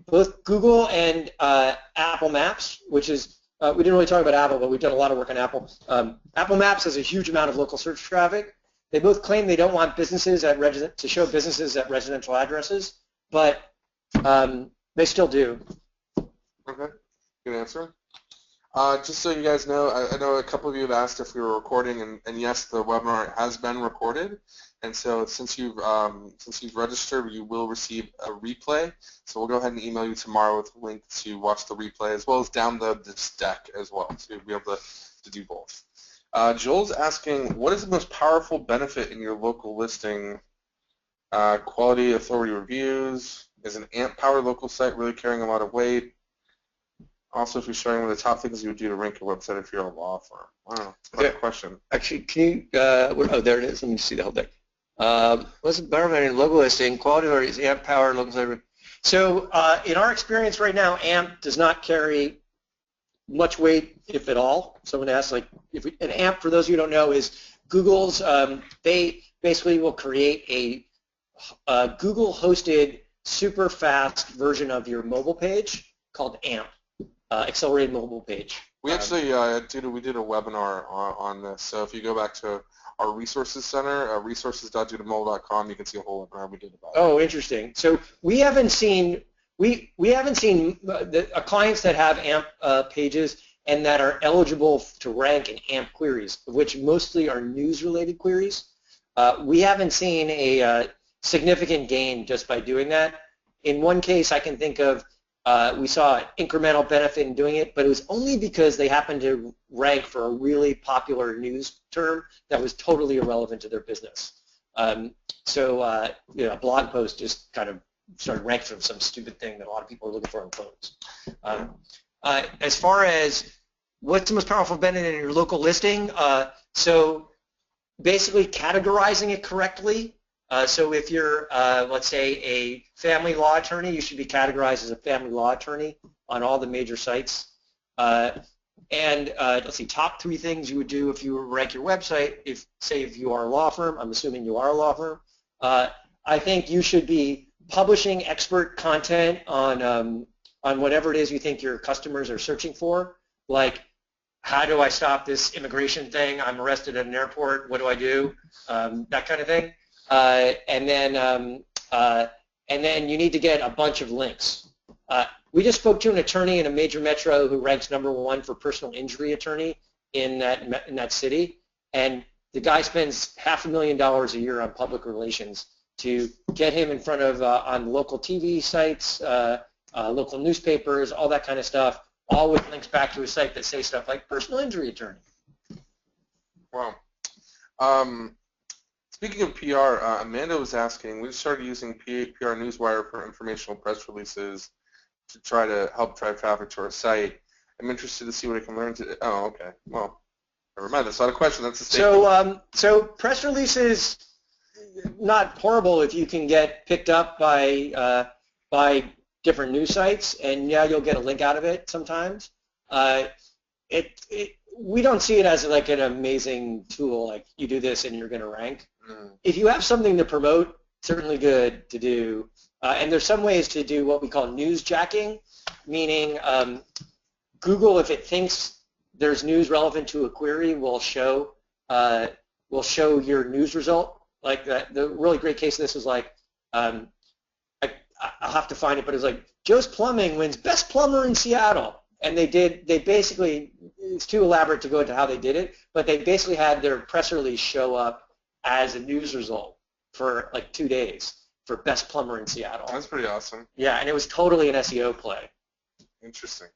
Both Google and Apple Maps, which is we didn't really talk about Apple, but we've done a lot of work on Apple. Apple Maps has a huge amount of local search traffic. They both claim they don't want businesses to show businesses at residential addresses, but they still do. Okay, good answer. Just so you guys know, I know a couple of you have asked if we were recording, and yes, the webinar has been recorded. And so since you've registered, you will receive a replay. So we'll go ahead and email you tomorrow with a link to watch the replay, as well as download this deck as well. So you'll be able to do both. Joel's asking, what is the most powerful benefit in your local listing? Quality authority reviews. Is an AMP-powered local site really carrying a lot of weight? Also, if you're starting with the top things you would do to rank your website if you're a law firm. Wow, that's quite a question. Actually, can you, oh, there it is. Let me see the whole thing. What's the betterment in local listing? Quality or is AMP powered local site? So in our experience right now, AMP does not carry much weight, if at all. Someone asked, like, an AMP, for those of you who don't know, is Google's, they basically will create a Google-hosted super fast version of your mobile page called AMP, Accelerated Mobile Page. We actually, we did a webinar on this. So if you go back to our resources center, resources.dudamobile.com, you can see a whole webinar we did about it. Oh, interesting. So we haven't seen clients that have AMP pages and that are eligible to rank in AMP queries, which mostly are news-related queries. We haven't seen a significant gain just by doing that. In one case, I can think of, we saw an incremental benefit in doing it, but it was only because they happened to rank for a really popular news term that was totally irrelevant to their business. A blog post just kind of started ranking for some stupid thing that a lot of people are looking for on phones. As far as what's the most powerful benefit in your local listing, so basically categorizing it correctly. So if you're, let's say, a family law attorney, you should be categorized as a family law attorney on all the major sites. Let's see, top 3 things you would do if you rank your website. If you are a law firm, I'm assuming you are a law firm. I think you should be publishing expert content on whatever it is you think your customers are searching for, like how do I stop this immigration thing? I'm arrested at an airport. What do I do? That kind of thing. And then you need to get a bunch of links. We just spoke to an attorney in a major metro who ranks #1 for personal injury attorney in that city, and the guy spends $500,000 a year on public relations to get him in front of on local TV sites, local newspapers, all that kind of stuff, all with links back to a site that say stuff like personal injury attorney. Wow. Speaking of PR, Amanda was asking, we started using PR Newswire for informational press releases to try to help drive traffic to our site. I'm interested to see what I can learn today. Oh, okay. Well, never mind. That's not a question. That's a statement. So press releases, not horrible if you can get picked up by different news sites, and yeah, you'll get a link out of it sometimes. We don't see it as like an amazing tool, like you do this and you're going to rank. If you have something to promote, certainly good to do. And there's some ways to do what we call newsjacking, meaning Google, if it thinks there's news relevant to a query, will show your news result. Like the really great case of this was like, I'll have to find it, but it was like, Joe's Plumbing wins Best Plumber in Seattle. And they basically, it's too elaborate to go into how they did it, but they basically had their press release show up as a news result for like 2 days for Best Plumber in Seattle. That's pretty awesome. Yeah, and it was totally an SEO play. Interesting.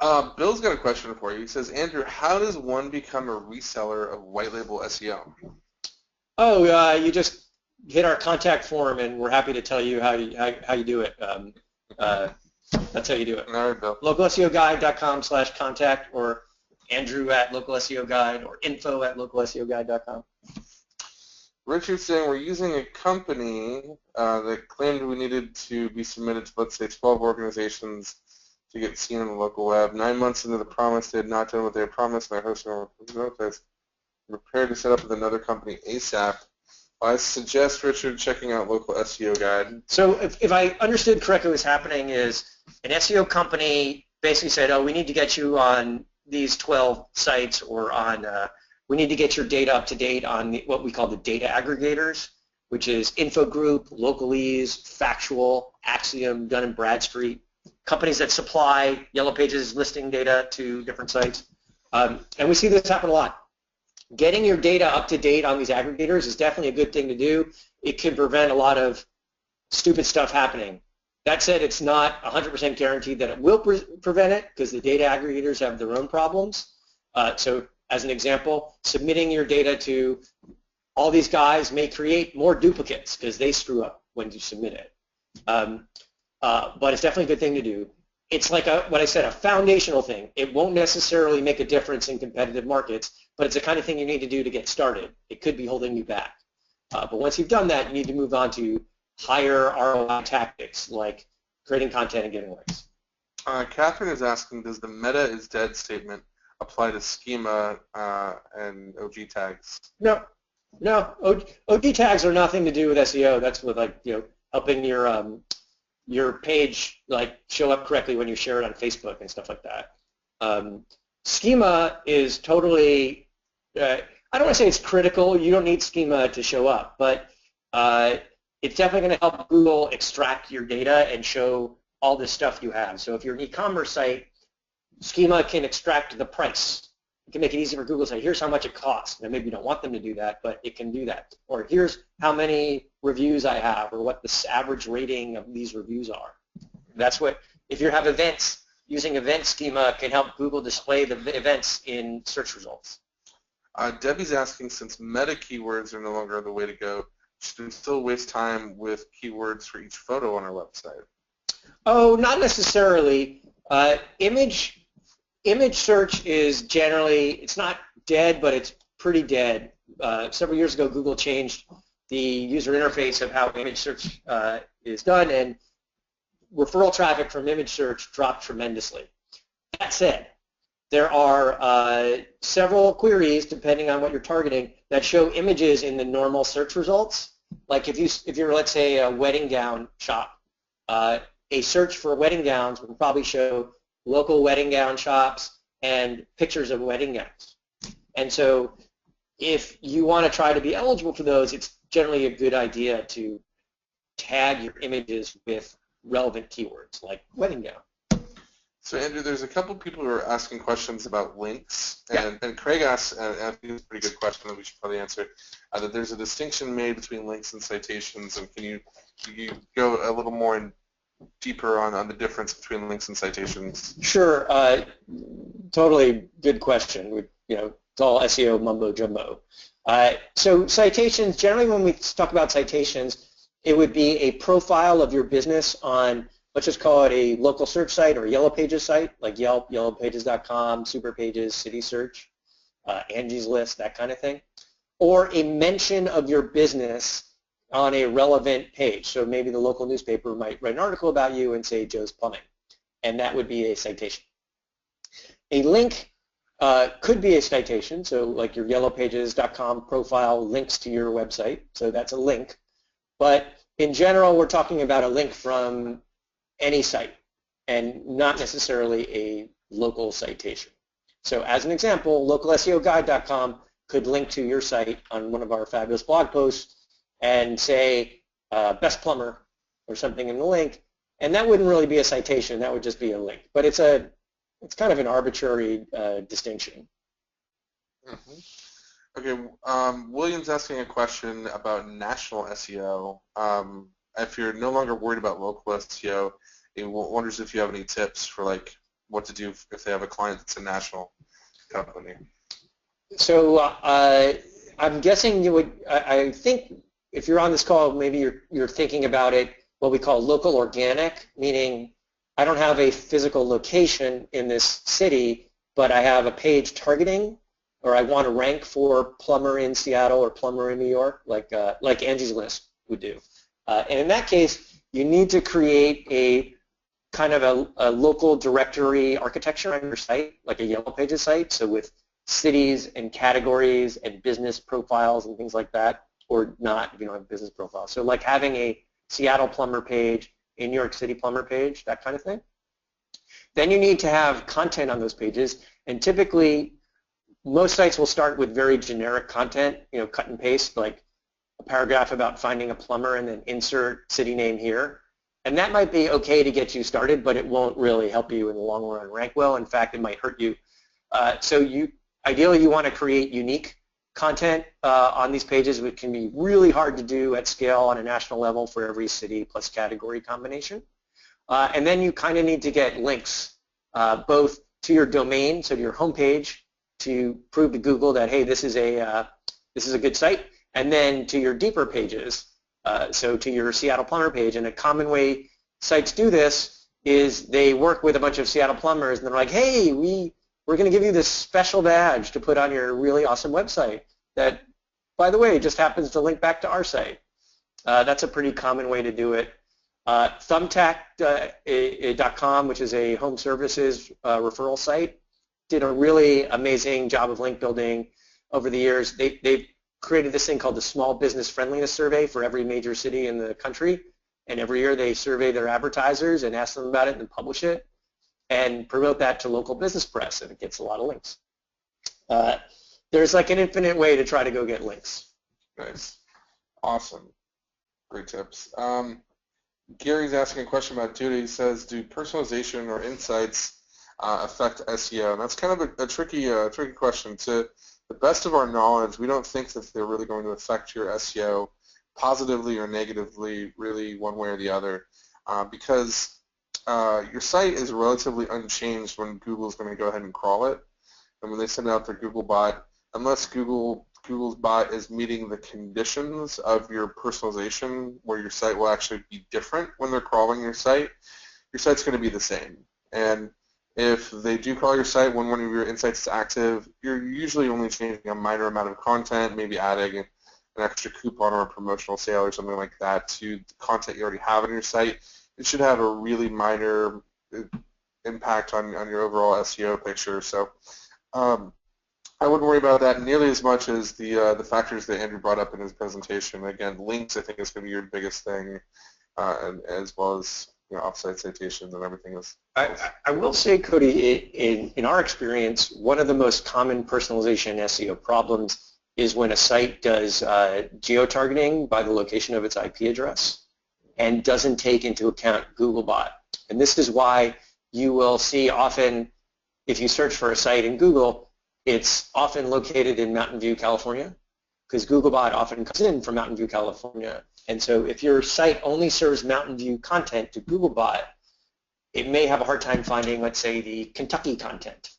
Bill's got a question for you. He says, Andrew, how does one become a reseller of white label SEO? Oh, you just hit our contact form, and we're happy to tell you how you do it. That's how you do it. All right, Bill. LocalSEOGuide.com/contact or Andrew at Local SEO Guide or info@localseoguide.com. Richard's saying we're using a company that claimed we needed to be submitted to, let's say, 12 organizations to get seen on the local web. 9 months into the promise, they had not done what they had promised. My host noticed. Prepared to set up with another company ASAP. I suggest, Richard, checking out Local SEO Guide. So if I understood correctly, what's happening is an SEO company basically said, oh, we need to get you on these 12 sites, or on we need to get your data up to date on what we call the data aggregators, which is Infogroup, Localese, Factual, Axiom, Dun & Bradstreet, companies that supply Yellow Pages listing data to different sites. And we see this happen a lot. Getting your data up to date on these aggregators is definitely a good thing to do. It can prevent a lot of stupid stuff happening. That said, it's not 100% guaranteed that it will prevent it, because the data aggregators have their own problems. So as an example, submitting your data to all these guys may create more duplicates because they screw up when you submit it. But it's definitely a good thing to do. It's like what I said, a foundational thing. It won't necessarily make a difference in competitive markets, but it's the kind of thing you need to do to get started. It could be holding you back. But once you've done that, you need to move on to higher ROI tactics, like creating content and getting links. Catherine is asking, does the meta is dead statement apply to schema and OG tags? No, no. OG tags are nothing to do with SEO. That's with helping your page show up correctly when you share it on Facebook and stuff like that. Schema is totally. I don't want to say it's critical. You don't need schema to show up, but it's definitely going to help Google extract your data and show all the stuff you have. So if you're an e-commerce site, schema can extract the price. It can make it easy for Google to say, here's how much it costs. Now maybe you don't want them to do that, but it can do that. Or here's how many reviews I have, or what the average rating of these reviews are. That's what, if you have events, using event schema can help Google display the events in search results. Debbie's asking, since meta keywords are no longer the way to go, should we still waste time with keywords for each photo on our website? Oh, not necessarily. Image search is generally, it's not dead, but it's pretty dead. Several years ago, Google changed the user interface of how image search is done, and referral traffic from image search dropped tremendously. That said, there are several queries, depending on what you're targeting, that show images in the normal search results. Like if you're, let's say, a wedding gown shop, a search for wedding gowns would probably show local wedding gown shops and pictures of wedding gowns. And so if you want to try to be eligible for those, it's generally a good idea to tag your images with relevant keywords like wedding gown. So Andrew, there's a couple people who are asking questions about links, Yeah. and Craig asked, and I think it's a pretty good question that we should probably answer, that there's a distinction made between links and citations, and can you go a little more deeper on the difference between links and citations? Sure, totally good question. It's all SEO mumbo jumbo. So citations, generally when we talk about citations, it would be a profile of your business on, let's just call it a local search site or a Yellow Pages site, like Yelp, yellowpages.com, Superpages, City Search, Angie's List, that kind of thing. Or a mention of your business on a relevant page. So maybe the local newspaper might write an article about you and say Joe's Plumbing, and that would be a citation. A link could be a citation, so like your yellowpages.com profile links to your website, so that's a link. But in general, we're talking about a link from any site and not necessarily a local citation. So as an example, localseoguy.com could link to your site on one of our fabulous blog posts and say best plumber or something in the link, and that wouldn't really be a citation, that would just be a link. But it's kind of an arbitrary distinction. Mm-hmm. Okay, William's asking a question about national SEO. If you're no longer worried about local SEO, he wonders if you have any tips for what to do if they have a client that's a national company. So I'm guessing you would. I think if you're on this call, maybe you're thinking about it what we call local organic, meaning I don't have a physical location in this city, but I have a page targeting, or I want to rank for plumber in Seattle or plumber in New York, like Angie's List would do. And in that case, you need to create a kind of a local directory architecture on your site, like a Yellow Pages site, so with cities and categories and business profiles and things like that, or not if you don't have business profiles. So like having a Seattle plumber page, a New York City plumber page, that kind of thing. Then you need to have content on those pages, and typically most sites will start with very generic content, cut and paste, like a paragraph about finding a plumber and then insert city name here. And that might be okay to get you started, but it won't really help you in the long run rank well. In fact, it might hurt you. So ideally you want to create unique content on these pages, which can be really hard to do at scale on a national level for every city plus category combination. And then you kind of need to get links both to your domain, so to your homepage, to prove to Google that, hey, this is a good site, and then to your deeper pages, so to your Seattle plumber page. And a common way sites do this is they work with a bunch of Seattle plumbers, and they're like, hey, we're going to give you this special badge to put on your really awesome website that, by the way, just happens to link back to our site. That's a pretty common way to do it. Thumbtack.com, which is a home services referral site, did a really amazing job of link building over the years. They've created this thing called the Small Business Friendliness Survey for every major city in the country, and every year they survey their advertisers and ask them about it and publish it and promote that to local business press, and it gets a lot of links. There's like an infinite way to try to go get links. Nice. Awesome. Great tips. Gary's asking a question about Duda. He says, do personalization or insights affect SEO? And that's kind of a tricky question. To the best of our knowledge, we don't think that they're really going to affect your SEO positively or negatively, really one way or the other, because your site is relatively unchanged when Google's going to go ahead and crawl it. And when they send out their Google bot, unless Google's bot is meeting the conditions of your personalization, where your site will actually be different when they're crawling your site's going to be the same. And if they do crawl your site when one of your insights is active, you're usually only changing a minor amount of content, maybe adding an extra coupon or a promotional sale or something like that to the content you already have on your site. It should have a really minor impact on your overall SEO picture. So I wouldn't worry about that nearly as much as the factors that Andrew brought up in his presentation. Again, links I think is going to be your biggest thing, and as well as offsite citations and everything else. I will say, Cody, in our experience, one of the most common personalization SEO problems is when a site does geo-targeting by the location of its IP address and doesn't take into account Googlebot. And this is why you will see often, if you search for a site in Google, it's often located in Mountain View, California, because Googlebot often comes in from Mountain View, California. And so if your site only serves Mountain View content to Googlebot, it may have a hard time finding, let's say, the Kentucky content.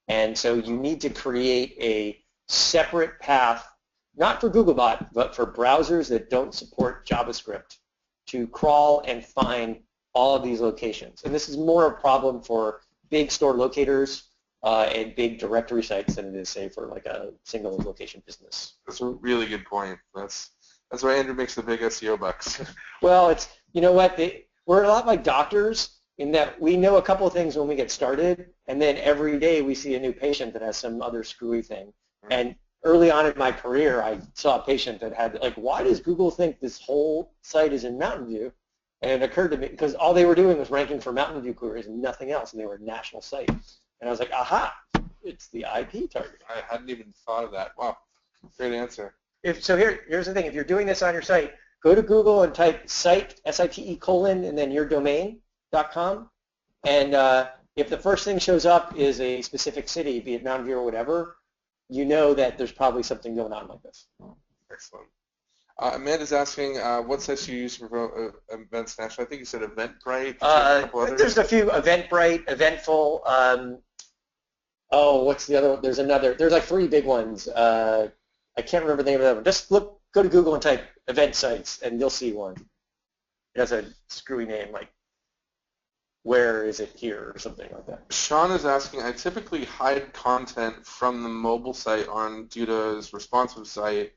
And so you need to create a separate path, not for Googlebot, but for browsers that don't support JavaScript, to crawl and find all of these locations. And this is more a problem for big store locators and big directory sites than it is, say, for like a single location business. That's a really good point. That's why Andrew makes the big SEO bucks. Well, it's, you know what, we're a lot like doctors in that we know a couple of things when we get started, and then every day we see a new patient that has some other screwy thing. And early on in my career, I saw a patient that had, like, why does Google think this whole site is in Mountain View? And it occurred to me, because all they were doing was ranking for Mountain View queries and nothing else, and they were a national site. And I was like, aha, it's the IP target. I hadn't even thought of that. Wow, great answer. So here's the thing. If you're doing this on your site, go to Google and type site, S-I-T-E : and then yourdomain.com. And if the first thing shows up is a specific city, be it Mountain View or whatever, you know that there's probably something going on like this. Excellent. Amanda's asking what sites you use for events national. I think you said Eventbrite. There's a few, Eventbrite, Eventful. What's the other one? There's like three big ones. I can't remember the name of that one. Just go to Google and type event sites, and you'll see one. It has a screwy name, like where is it here or something like that. Sean is asking, I typically hide content from the mobile site on Duda's responsive site.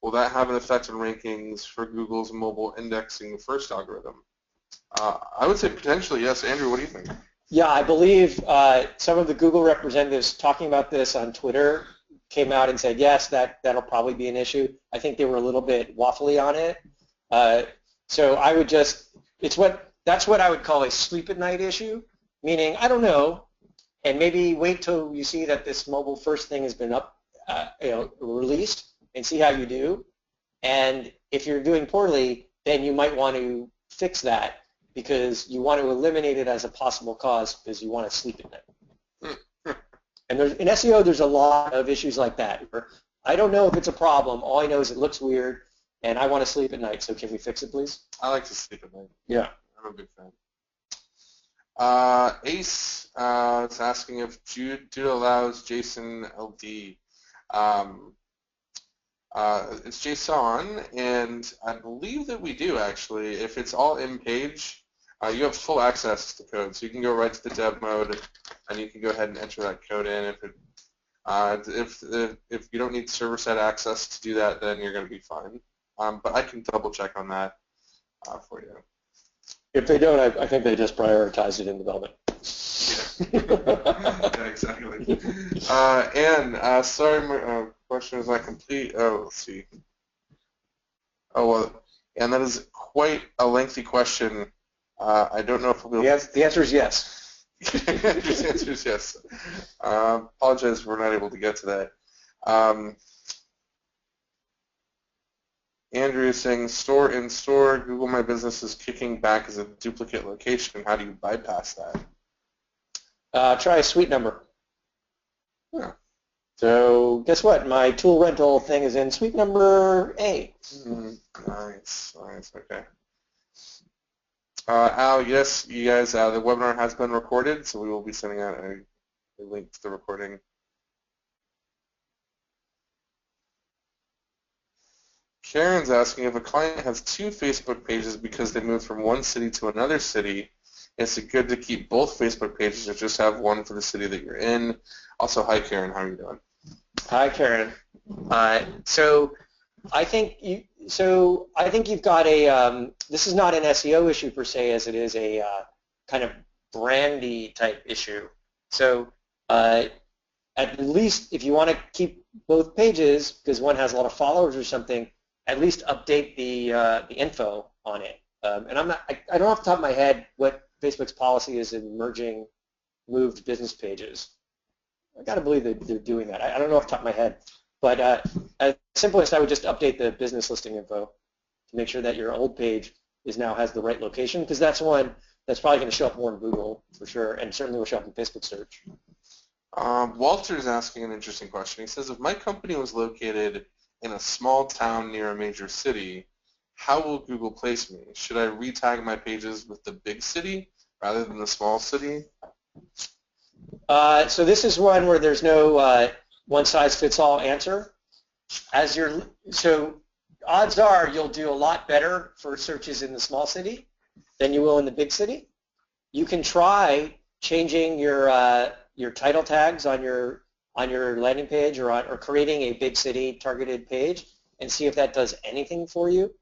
Will that have an effect on rankings for Google's mobile indexing first algorithm? I would say potentially, yes. Andrew, what do you think? Yeah, I believe some of the Google representatives talking about this on Twitter came out and said, yes, that'll probably be an issue. I think they were a little bit waffly on it. So I would that's what I would call a sleep at night issue, meaning, I don't know, and maybe wait till you see that this mobile first thing has been released and see how you do. And if you're doing poorly, then you might want to fix that because you want to eliminate it as a possible cause because you want to sleep at night. And in SEO, there's a lot of issues like that. Where I don't know if it's a problem. All I know is it looks weird, and I want to sleep at night. So can we fix it, please? I like to sleep at night. Yeah. I'm a big fan. Ace is asking if Duda allows JSON LD. It's JSON, and I believe that we do, actually. If it's all in-page, you have full access to code. So you can go right to the dev mode, and you can go ahead and enter that code in. If you don't need server-side access to do that, then you're going to be fine. But I can double-check on that for you. If they don't, I think they just prioritize it in development. Yeah, exactly. And sorry, my question is not complete. Oh, let's see. Oh, well, and that is quite a lengthy question. I don't know if we'll be able The answer is yes. The answer is yes. Apologize if we're not able to get to that. Andrew is saying, store in store, Google My Business is kicking back as a duplicate location. How do you bypass that? Try a suite number. Yeah. So guess what? My tool rental thing is in suite number A. Nice, okay. Al, yes, you guys, the webinar has been recorded, so we will be sending out a link to the recording. Karen's asking if a client has 2 Facebook pages because they moved from one city to another city, is it good to keep both Facebook pages or just have one for the city that you're in? Also, hi Karen, how are you doing? Hi Karen. So I think you've got a. This is not an SEO issue per se, as it is a kind of brandy type issue. So at least if you want to keep both pages because one has a lot of followers or something, at least update the info on it. And I don't off the top of my head what Facebook's policy is in merging moved business pages. I got to believe that they're doing that. I don't know off the top of my head. But at simplest, I would just update the business listing info to make sure that your old page now has the right location, because that's one that's probably going to show up more in Google for sure, and certainly will show up in Facebook search. Walter's asking an interesting question. He says, if my company was located in a small town near a major city, how will Google place me? Should I retag my pages with the big city rather than the small city? So this is one where there's no one-size-fits-all answer. So odds are you'll do a lot better for searches in the small city than you will in the big city. You can try changing your title tags on your landing page or creating a big city targeted page and see if that does anything for you.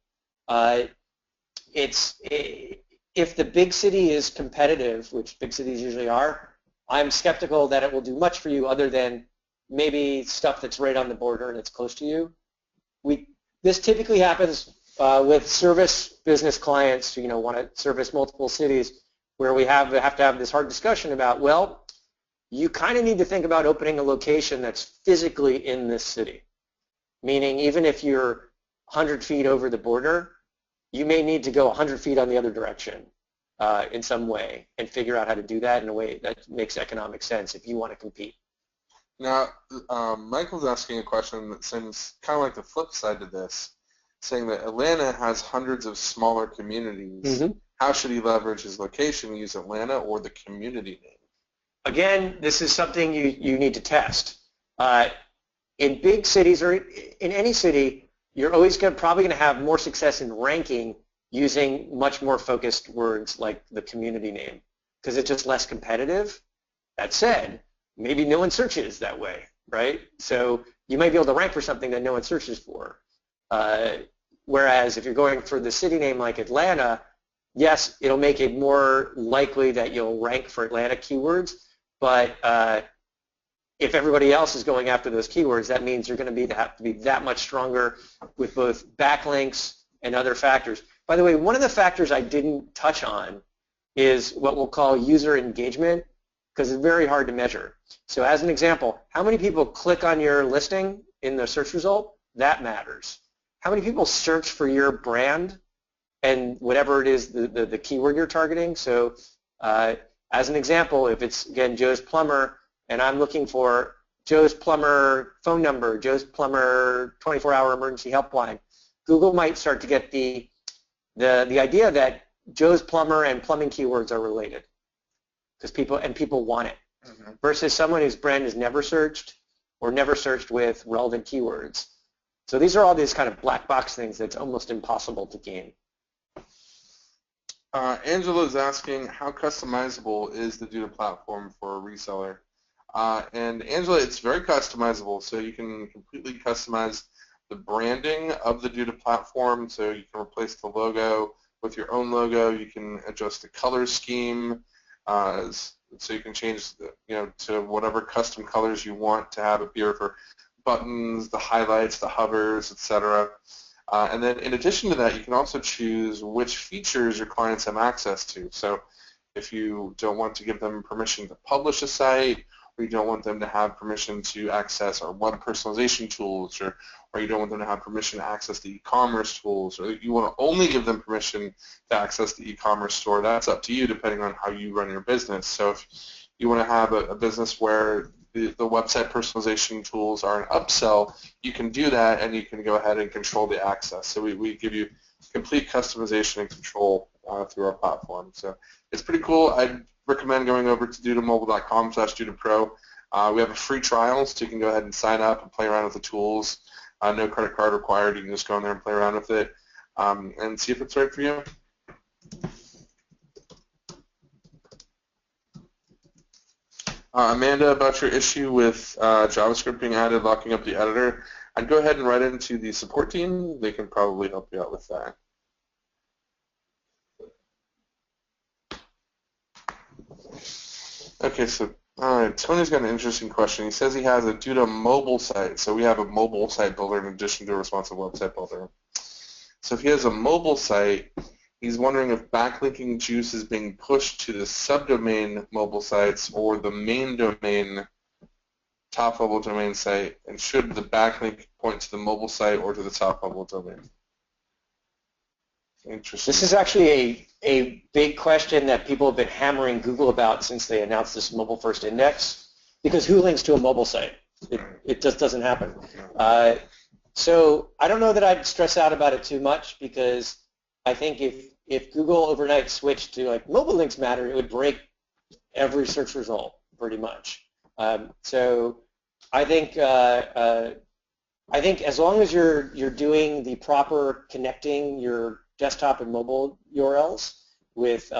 If the big city is competitive, which big cities usually are, I'm skeptical that it will do much for you other than maybe stuff that's right on the border and it's close to you. This typically happens with service business clients who want to service multiple cities, where we have to have this hard discussion about, well, you kind of need to think about opening a location that's physically in this city. Meaning, even if you're 100 feet over the border, you may need to go 100 feet on the other direction in some way and figure out how to do that in a way that makes economic sense if you want to compete. Now, Michael's asking a question that seems kind of like the flip side to this, saying that Atlanta has hundreds of smaller communities. Mm-hmm. How should he leverage his location? Use Atlanta or the community name? Again, this is something you need to test. In big cities or in any city, you're always probably going to have more success in ranking using much more focused words like the community name because it's just less competitive. That said, maybe no one searches that way, right? So you might be able to rank for something that no one searches for. Whereas if you're going for the city name like Atlanta, yes, it'll make it more likely that you'll rank for Atlanta keywords, but if everybody else is going after those keywords, that means you're going to have to be that much stronger with both backlinks and other factors. By the way, one of the factors I didn't touch on is what we'll call user engagement, because it's very hard to measure. So as an example, how many people click on your listing in the search result? That matters. How many people search for your brand and whatever it is, the keyword you're targeting? So as an example, if it's, again, Joe's Plumber, and I'm looking for Joe's Plumber phone number, Joe's Plumber 24-hour emergency helpline, Google might start to get the idea that Joe's Plumber and plumbing keywords are related because people want it, mm-hmm. versus someone whose brand is never searched or never searched with relevant keywords. So these are all these kind of black box things that's almost impossible to gain. Angela is asking, how customizable is the Duda platform for a reseller? And Angela, it's very customizable, so you can completely customize the branding of the Duda platform, so you can replace the logo with your own logo. You can adjust the color scheme, so you can change, to whatever custom colors you want to have appear for buttons, the highlights, the hovers, etc. And then in addition to that, you can also choose which features your clients have access to. So if you don't want to give them permission to publish a site, or you don't want them to have permission to access our web personalization tools, or you don't want them to have permission to access the e-commerce tools, or you want to only give them permission to access the e-commerce store, that's up to you depending on how you run your business. So if you want to have a business where the website personalization tools are an upsell, you can do that, and you can go ahead and control the access. So we give you complete customization and control through our platform. So it's pretty cool. I'd recommend going over to dudamobile.com/dudapro. We have a free trial, so you can go ahead and sign up and play around with the tools. No credit card required. You can just go in there and play around with it and see if it's right for you. Amanda, about your issue with JavaScript being added, locking up the editor, I'd go ahead and write into the support team. They can probably help you out with that. Okay, so Tony's got an interesting question. He says he has a Duda mobile site, so we have a mobile site builder in addition to a responsive website builder. So if he has a mobile site, he's wondering if backlinking juice is being pushed to the subdomain mobile sites or the main domain top-level domain site, and should the backlink point to the mobile site or to the top-level domain? Interesting. This is actually a big question that people have been hammering Google about since they announced this mobile-first index, because who links to a mobile site? It just doesn't happen. So I don't know that I'd stress out about it too much, because I think if Google overnight switched to like mobile links matter, it would break every search result pretty much. So I think as long as you're doing the proper connecting your desktop and mobile URLs with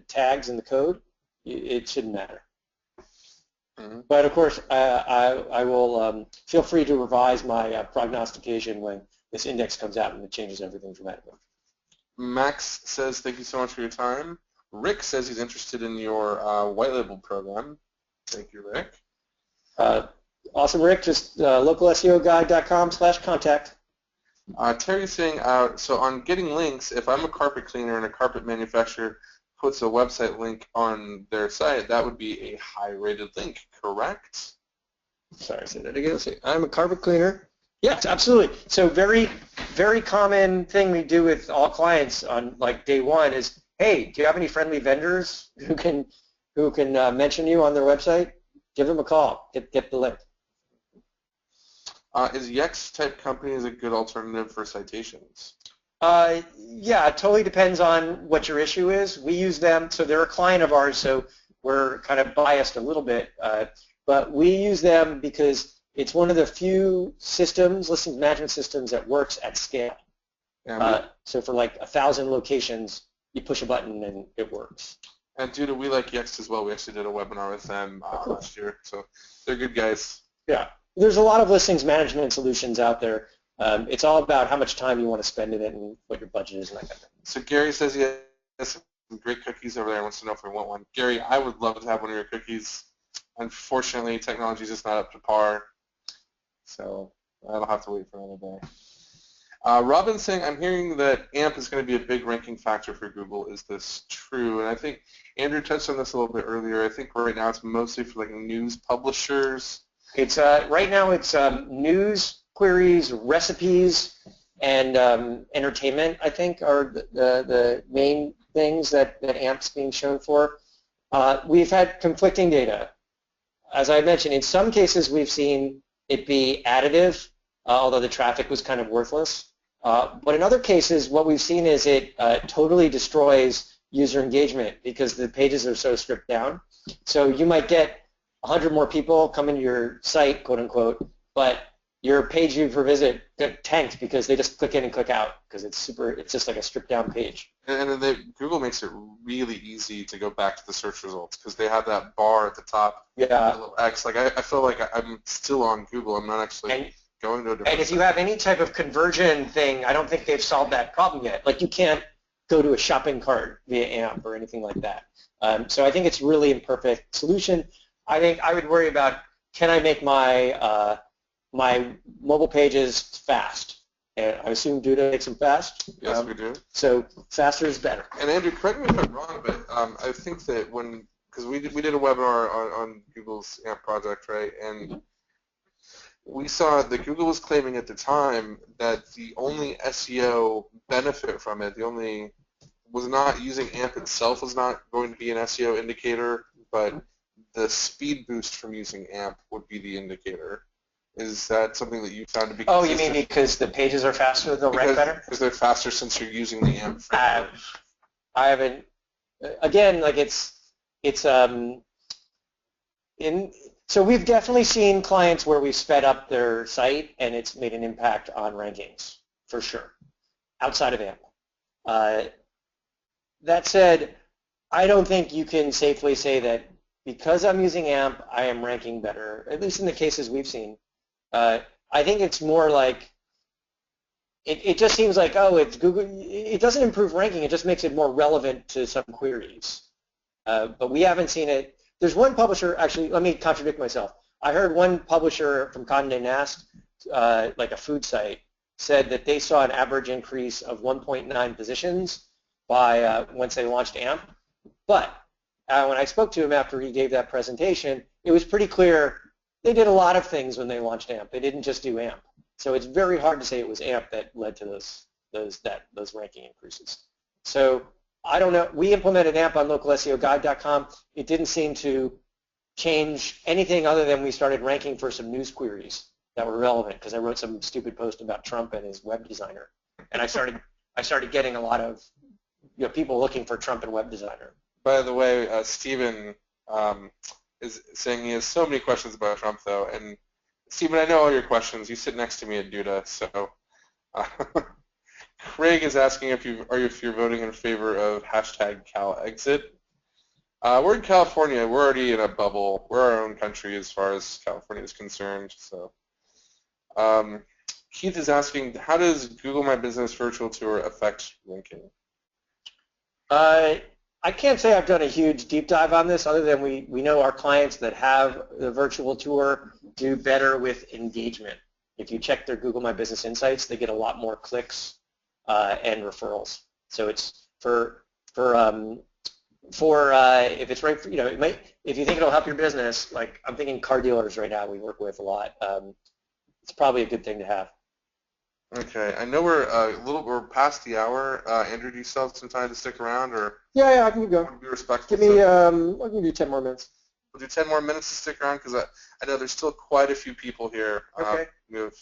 tags in the code, it shouldn't matter. Mm-hmm. But of course, I will feel free to revise my prognostication when this index comes out and it changes everything dramatically. Max says, thank you so much for your time. Rick says he's interested in your white label program. Thank you, Rick. Awesome, Rick. Just localseoguy.com/contact. Terry's saying, so on getting links, if I'm a carpet cleaner and a carpet manufacturer puts a website link on their site, that would be a high-rated link, correct? Sorry, say that again. I'm a carpet cleaner. Yes, absolutely. So very, very common thing we do with all clients on like day one is, hey, do you have any friendly vendors who can mention you on their website? Give them a call. Get the link. Is Yext type companies a good alternative for citations? Yeah, it totally depends on what your issue is. We use them, so they're a client of ours, so we're kind of biased a little bit. But we use them because it's one of the few systems, listings management systems, that works at scale. So for like 1,000 locations, you push a button and it works. And Duda, we like Yext as well. We actually did a webinar with them last year, so they're good guys. Yeah. There's a lot of listings management solutions out there. It's all about how much time you want to spend in it and what your budget is and that kind of thing. So Gary says he has some great cookies over there and wants to know if we want one. Gary, I would love to have one of your cookies. Unfortunately, technology is just not up to par, so I'll have to wait for another day. Robin's saying, I'm hearing that AMP is going to be a big ranking factor for Google. Is this true? And I think Andrew touched on this a little bit earlier. I think right now it's mostly for like news publishers. It's right now it's news, queries, recipes, and entertainment, I think, are the main things that AMP's being shown for. We've had conflicting data. As I mentioned, in some cases we've seen it be additive, although the traffic was kind of worthless. But in other cases, what we've seen is it totally destroys user engagement because the pages are so stripped down. So you might get 100 more people come into your site, quote unquote, but your page view per visit tanked because they just click in and click out because it's just like a stripped down page. And then Google makes it really easy to go back to the search results because they have that bar at the top, yeah, a little X. Like I feel like I'm still on Google. I'm not actually going to a different And if you have any type of conversion thing, I don't think they've solved that problem yet. Like you can't go to a shopping cart via AMP or anything like that. So I think it's really imperfect solution. I think I would worry about, can I make my my mobile pages fast? And I assume Duda makes them fast. Yes, we do. So faster is better. And Andrew, correct me if I'm wrong, but I think that because we did a webinar on Google's AMP project, right? And we saw that Google was claiming at the time that the only SEO benefit from it, was not using AMP itself was not going to be an SEO indicator, but the speed boost from using AMP would be the indicator. Is that something that you found to be consistent? Oh, you mean because the pages are faster, they'll rank better? Because they're faster since you're using the AMP framework. I haven't. Again, like so we've definitely seen clients where we've sped up their site and it's made an impact on rankings, for sure, outside of AMP. That said, I don't think you can safely say that because I'm using AMP, I am ranking better, at least in the cases we've seen. I think it's more like, it just seems like, oh, it's Google, it doesn't improve ranking, it just makes it more relevant to some queries. But we haven't seen it. There's one publisher, actually, let me contradict myself. I heard one publisher from Condé Nast, like a food site, said that they saw an average increase of 1.9 positions by once they launched AMP. But when I spoke to him after he gave that presentation, it was pretty clear they did a lot of things when they launched AMP. They didn't just do AMP. So it's very hard to say it was AMP that led to those ranking increases. So I don't know. We implemented AMP on localseoguide.com. It didn't seem to change anything other than we started ranking for some news queries that were relevant because I wrote some stupid post about Trump and his web designer, and I started getting a lot of people looking for Trump and web designer. By the way, Stephen is saying he has so many questions about Trump, though. And Stephen, I know all your questions. You sit next to me at Duda, so. Craig is asking if you're voting in favor of #CalExit. We're in California. We're already in a bubble. We're our own country as far as California is concerned. So, Keith is asking, how does Google My Business Virtual Tour affect linking? I can't say I've done a huge deep dive on this other than we know our clients that have the virtual tour do better with engagement. If you check their Google My Business Insights, they get a lot more clicks and referrals. So it's for if it's right for, it might, if you think it'll help your business, like I'm thinking car dealers right now we work with a lot. It's probably a good thing to have. Okay, I know we're past the hour. Andrew, do you still have some time to stick around, or? Yeah, I can go. Be respectful. Give me, I'll give you 10 more minutes. We'll do 10 more minutes to stick around because I know there's still quite a few people here. Okay. We have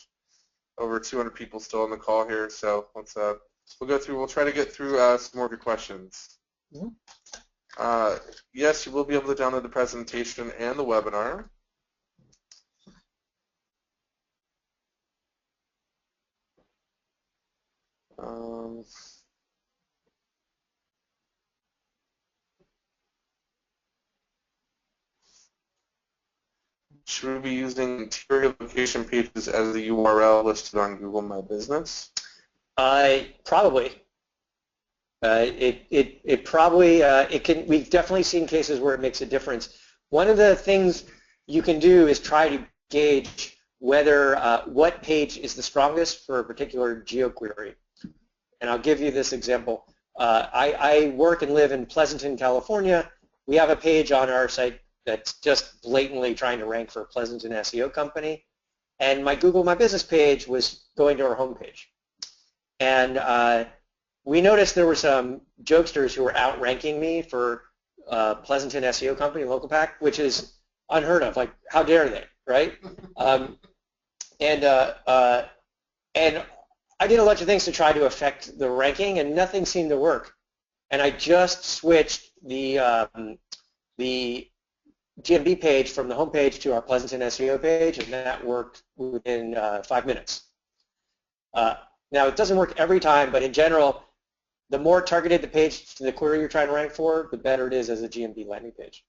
over 200 people still on the call here, so let's we'll try to get through some more of your questions. Mm-hmm. Yes, you will be able to download the presentation and the webinar. Should we be using interior location pages as the URL listed on Google My Business? Probably. It probably it can. We've definitely seen cases where it makes a difference. One of the things you can do is try to gauge whether what page is the strongest for a particular geoquery. And I'll give you this example. I work and live in Pleasanton, California. We have a page on our site that's just blatantly trying to rank for a Pleasanton SEO company. And my Google My Business page was going to our homepage. And we noticed there were some jokesters who were outranking me for Pleasanton SEO company, Local Pack, which is unheard of. Like, how dare they, right? And I did a bunch of things to try to affect the ranking, and nothing seemed to work. And I just switched the GMB page from the home page to our Pleasanton SEO page, and that worked within 5 minutes. Now, it doesn't work every time, but in general, the more targeted the page to the query you're trying to rank for, the better it is as a GMB landing page.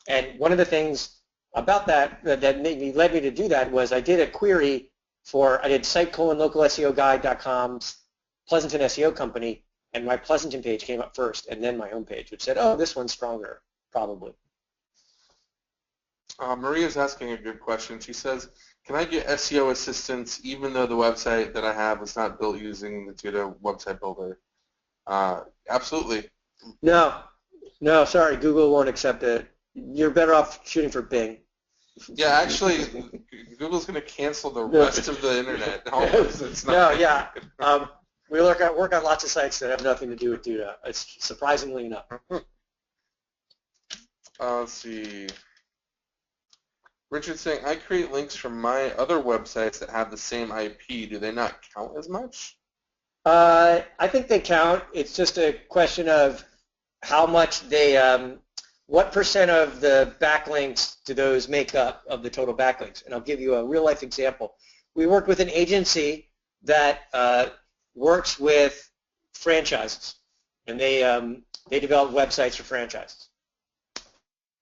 And one of the things about that led me to do that was I did a query I did site:/localseoguide.com's Pleasanton SEO company, and my Pleasanton page came up first, and then my home page, which said, oh, this one's stronger, probably. Maria's asking a good question. She says, can I get SEO assistance even though the website that I have was not built using the Duda website builder? Absolutely. No, sorry, Google won't accept it. You're better off shooting for Bing. Yeah, actually, Google's going to cancel the rest of the internet. It's not we work on lots of sites that have nothing to do with Duda. It's surprisingly enough. Let's see. Richard's saying, I create links from my other websites that have the same IP. Do they not count as much? I think they count. It's just a question of how much they, what percent of the backlinks do those make up of the total backlinks? And I'll give you a real-life example. We worked with an agency that works with franchises, and they develop websites for franchises.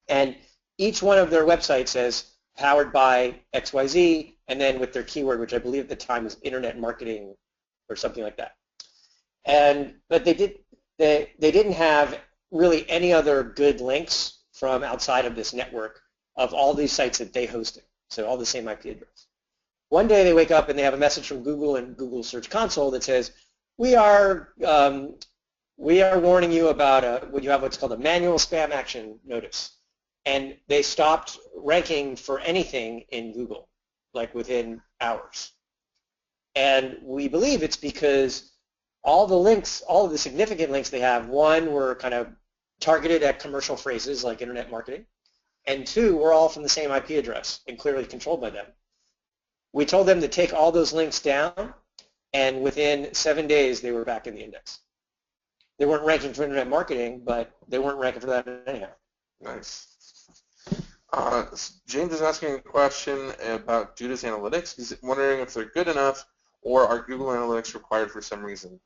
And each one of their websites says, powered by XYZ, and then with their keyword, which I believe at the time was internet marketing or something like that. But they didn't have really any other good links from outside of this network of all these sites that they hosted, so all the same IP address. One day they wake up and they have a message from Google and Google Search Console that says, we are warning you about when you have what's called a manual spam action notice. And they stopped ranking for anything in Google, like within hours. And we believe it's because all the links, all of the significant links they have, one, were kind of targeted at commercial phrases like internet marketing, and two, were all from the same IP address and clearly controlled by them. We told them to take all those links down, and within 7 days they were back in the index. They weren't ranking for internet marketing, but they weren't ranking for that anyhow. Nice. James is asking a question about Duda's analytics. He's wondering if they're good enough or are Google Analytics required for some reason.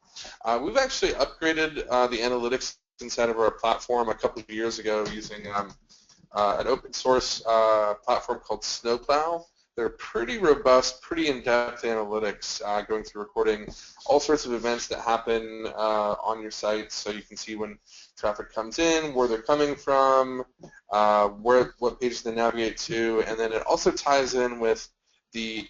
We've actually upgraded the analytics inside of our platform a couple of years ago using an open source platform called Snowplow. They're pretty robust, pretty in-depth analytics going through recording all sorts of events that happen on your site, so you can see when traffic comes in, where they're coming from, what pages they navigate to, and then it also ties in with the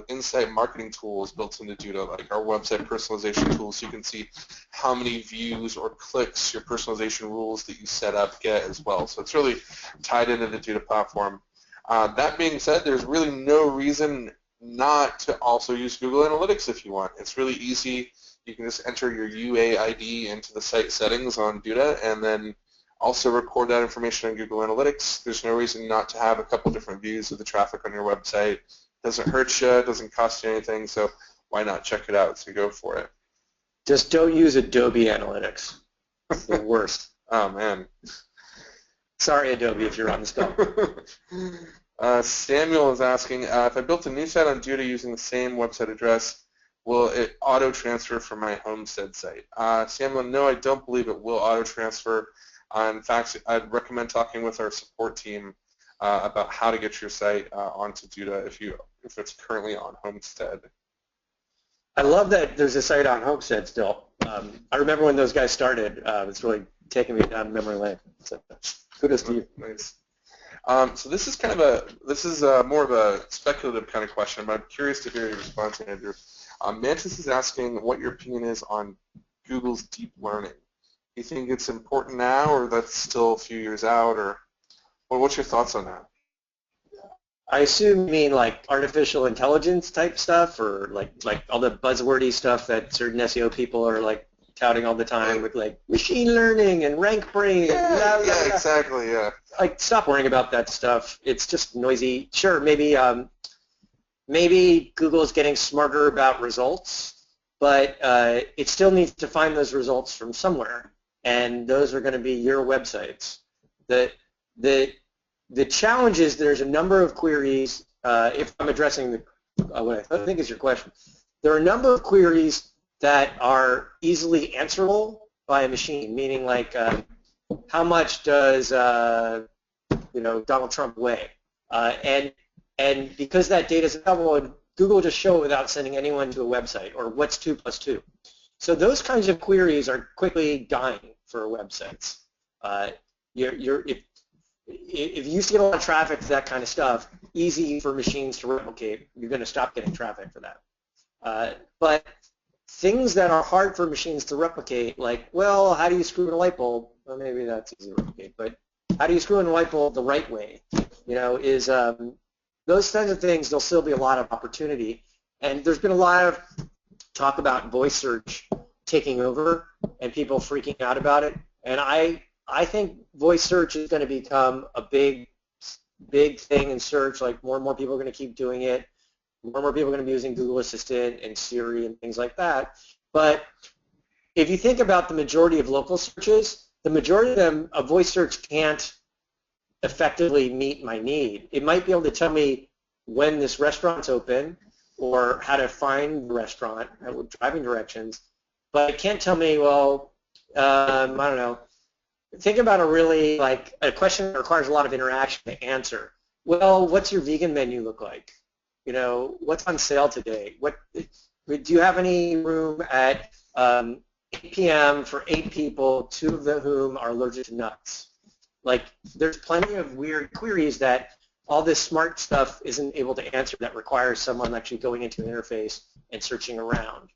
insight marketing tools built into Duda, like our website personalization tools, so you can see how many views or clicks your personalization rules that you set up get as well. So it's really tied into the Duda platform. That being said, there's really no reason not to also use Google Analytics if you want. It's really easy. You can just enter your UAID into the site settings on Duda and then also record that information on Google Analytics. There's no reason not to have a couple different views of the traffic on your website. It doesn't hurt you, it doesn't cost you anything, so why not check it out? So go for it. Just don't use Adobe Analytics. It's the worst. Oh, man. Sorry, Adobe, if you're on the spell. Samuel is asking, if I built a new site on Duda using the same website address, will it auto-transfer from my homestead site? Samuel, no, I don't believe it will auto-transfer. In fact, I'd recommend talking with our support team about how to get your site onto Duda if it's currently on Homestead. I love that there's a site on Homestead still. I remember when those guys started. It's really taking me down memory lane. So kudos to you. Nice. So this is more of a speculative kind of question, but I'm curious to hear your response, Andrew. Mantis is asking what your opinion is on Google's deep learning. Do you think it's important now, or that's still a few years out, or what's your thoughts on that? I assume you mean like artificial intelligence type stuff, or like all the buzzwordy stuff that certain SEO people are like touting all the time with like machine learning and rank brain. Yeah, exactly, yeah. Like, stop worrying about that stuff. It's just noisy. Sure, maybe Google's getting smarter about results, but it still needs to find those results from somewhere, and those are going to be your websites. The challenge is there's a number of queries, if I'm addressing what I think is your question, there are a number of queries that are easily answerable by a machine, meaning like how much does Donald Trump weigh? And because that data is available, Google will just show it without sending anyone to a website, or what's 2 + 2. So those kinds of queries are quickly dying for websites. If you see a lot of traffic to that kind of stuff, easy for machines to replicate, you're going to stop getting traffic for that. But things that are hard for machines to replicate, like, well, how do you screw in a light bulb? Well, maybe that's easy to replicate, but how do you screw in a light bulb the right way? Is those kinds of things, there'll still be a lot of opportunity. And there's been a lot of talk about voice search taking over and people freaking out about it. And I think voice search is going to become a big thing in search. Like more and more people are going to keep doing it. More and more people are going to be using Google Assistant and Siri and things like that. But if you think about the majority of local searches, the majority of them, a voice search can't effectively meet my need. It might be able to tell me when this restaurant's open or how to find the restaurant, driving directions, but it can't tell me, well, I don't know. Think about a question that requires a lot of interaction to answer. Well, what's your vegan menu look like? What's on sale today? Do you have any room at 8 p.m. for 8 people, 2 of whom are allergic to nuts? Like, there's plenty of weird queries that all this smart stuff isn't able to answer that requires someone actually going into an interface and searching around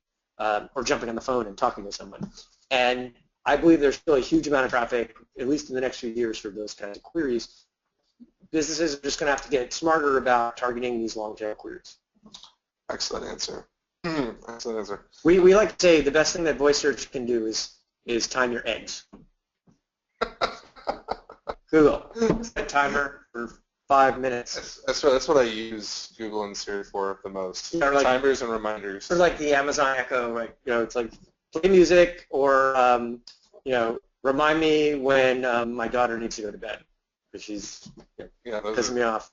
or jumping on the phone and talking to someone. And I believe there's still a huge amount of traffic, at least in the next few years, for those kinds of queries. Businesses are just going to have to get smarter about targeting these long-tail queries. Excellent answer. Excellent answer. We like to say the best thing that voice search can do is time your eggs. Google, set timer for 5 minutes. That's what I use Google and Siri for the most. Yeah, like, timers and reminders. Or like the Amazon Echo, it's like play music or remind me when my daughter needs to go to bed. She's pissing me off.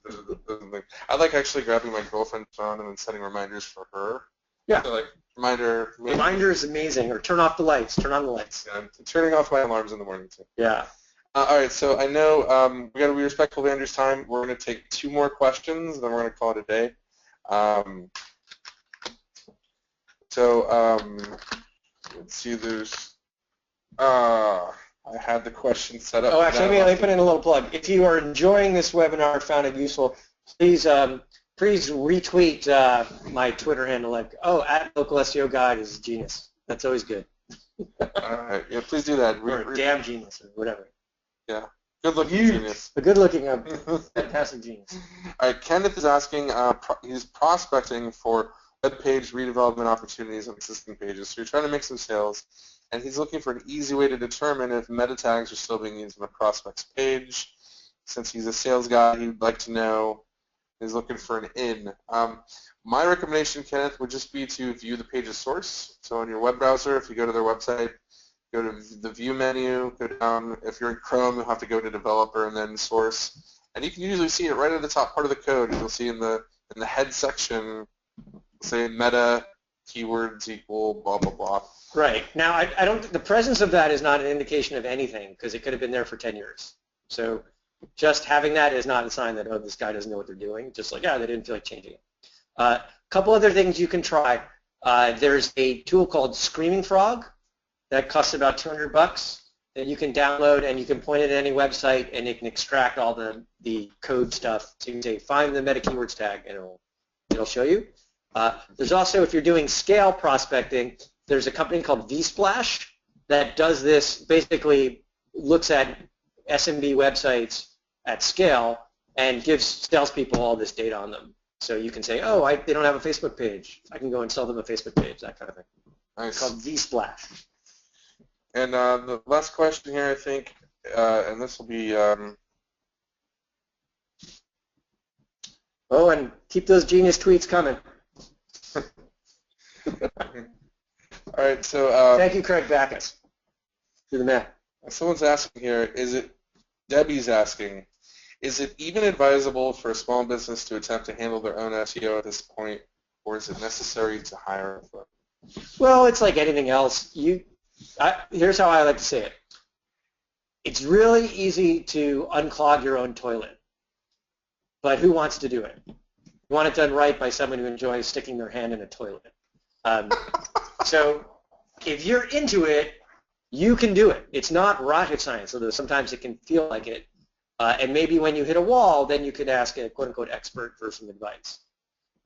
I like actually grabbing my girlfriend's phone and then setting reminders for her. Yeah. So like reminder. Reminder is amazing. Or turn off the lights. Turn on the lights. Yeah, I'm turning off my alarms in the morning too. Yeah. All right. So I know we got to be respectful of Andrew's time. We're going to take 2 more questions, then we're going to call it a day. Let's see. There's. I had the question set up. Oh, actually, let me put in a little plug. If you are enjoying this webinar, found it useful, please retweet my Twitter handle. At Local SEO Guy is genius. That's always good. All right. Yeah, please do that. Or damn genius or whatever. Yeah. Good-looking genius. A good-looking, fantastic genius. All right. Kenneth is asking. He's prospecting for web page redevelopment opportunities on existing pages. So you're trying to make some sales. And he's looking for an easy way to determine if meta tags are still being used on the prospect's page. Since he's a sales guy, he'd like to know, he's looking for an in. My recommendation, Kenneth, would just be to view the page's source. So on your web browser, if you go to their website, go to the view menu, go down. If you're in Chrome, you'll have to go to developer and then source. And you can usually see it right at the top part of the code. You'll see in the head section, say meta keywords equal blah, blah, blah. Right. Now, I don't. The presence of that is not an indication of anything because it could have been there for 10 years. So just having that is not a sign that, oh, this guy doesn't know what they're doing. Just like, they didn't feel like changing it. A couple other things you can try. There's a tool called Screaming Frog that costs about $200 that you can download, and you can point it at any website, and it can extract all the code stuff. So you can say, find the meta keywords tag, and it'll show you. There's also, if you're doing scale prospecting, there's a company called vSplash that does this, basically looks at SMB websites at scale and gives salespeople all this data on them. So you can say, they don't have a Facebook page. I can go and sell them a Facebook page, that kind of thing. Nice. It's called vSplash. And the last question here, I think, and this will be... and keep those genius tweets coming. All right, so... thank you, Craig Backus. Do the math. Someone's asking here, Debbie's asking, is it even advisable for a small business to attempt to handle their own SEO at this point, or is it necessary to hire a firm? Well, it's like anything else. Here's how I like to say it. It's really easy to unclog your own toilet, but who wants to do it? You want it done right by someone who enjoys sticking their hand in a toilet. So if you're into it, you can do it. It's not rocket science, although sometimes it can feel like it. And maybe when you hit a wall, then you could ask a quote-unquote expert for some advice.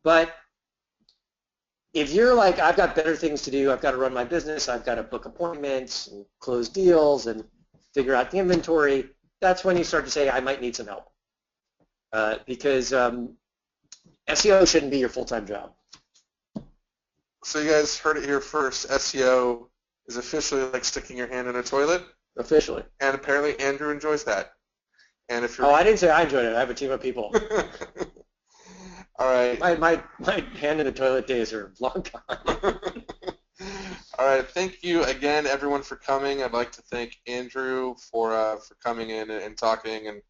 But if you're like, I've got better things to do, I've got to run my business, I've got to book appointments and close deals and figure out the inventory, that's when you start to say, I might need some help. Because SEO shouldn't be your full-time job. So you guys heard it here first. SEO is officially like sticking your hand in a toilet. Officially. And apparently Andrew enjoys that. And if you're... Oh, I didn't say I enjoyed it. I have a team of people. All right. My hand in the toilet days are long gone. All right. Thank you again, everyone, for coming. I'd like to thank Andrew for coming in and talking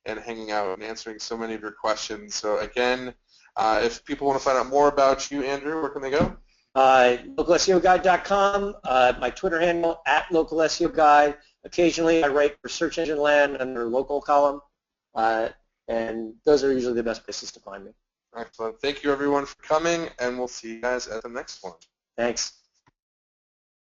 and hanging out and answering so many of your questions. So again, if people want to find out more about you, Andrew, where can they go? LocalSEOGuy.com, my Twitter handle, @LocalSEOGuy. Occasionally I write for Search Engine Land under local column, and those are usually the best places to find me. Excellent. Thank you, everyone, for coming, and we'll see you guys at the next one. Thanks.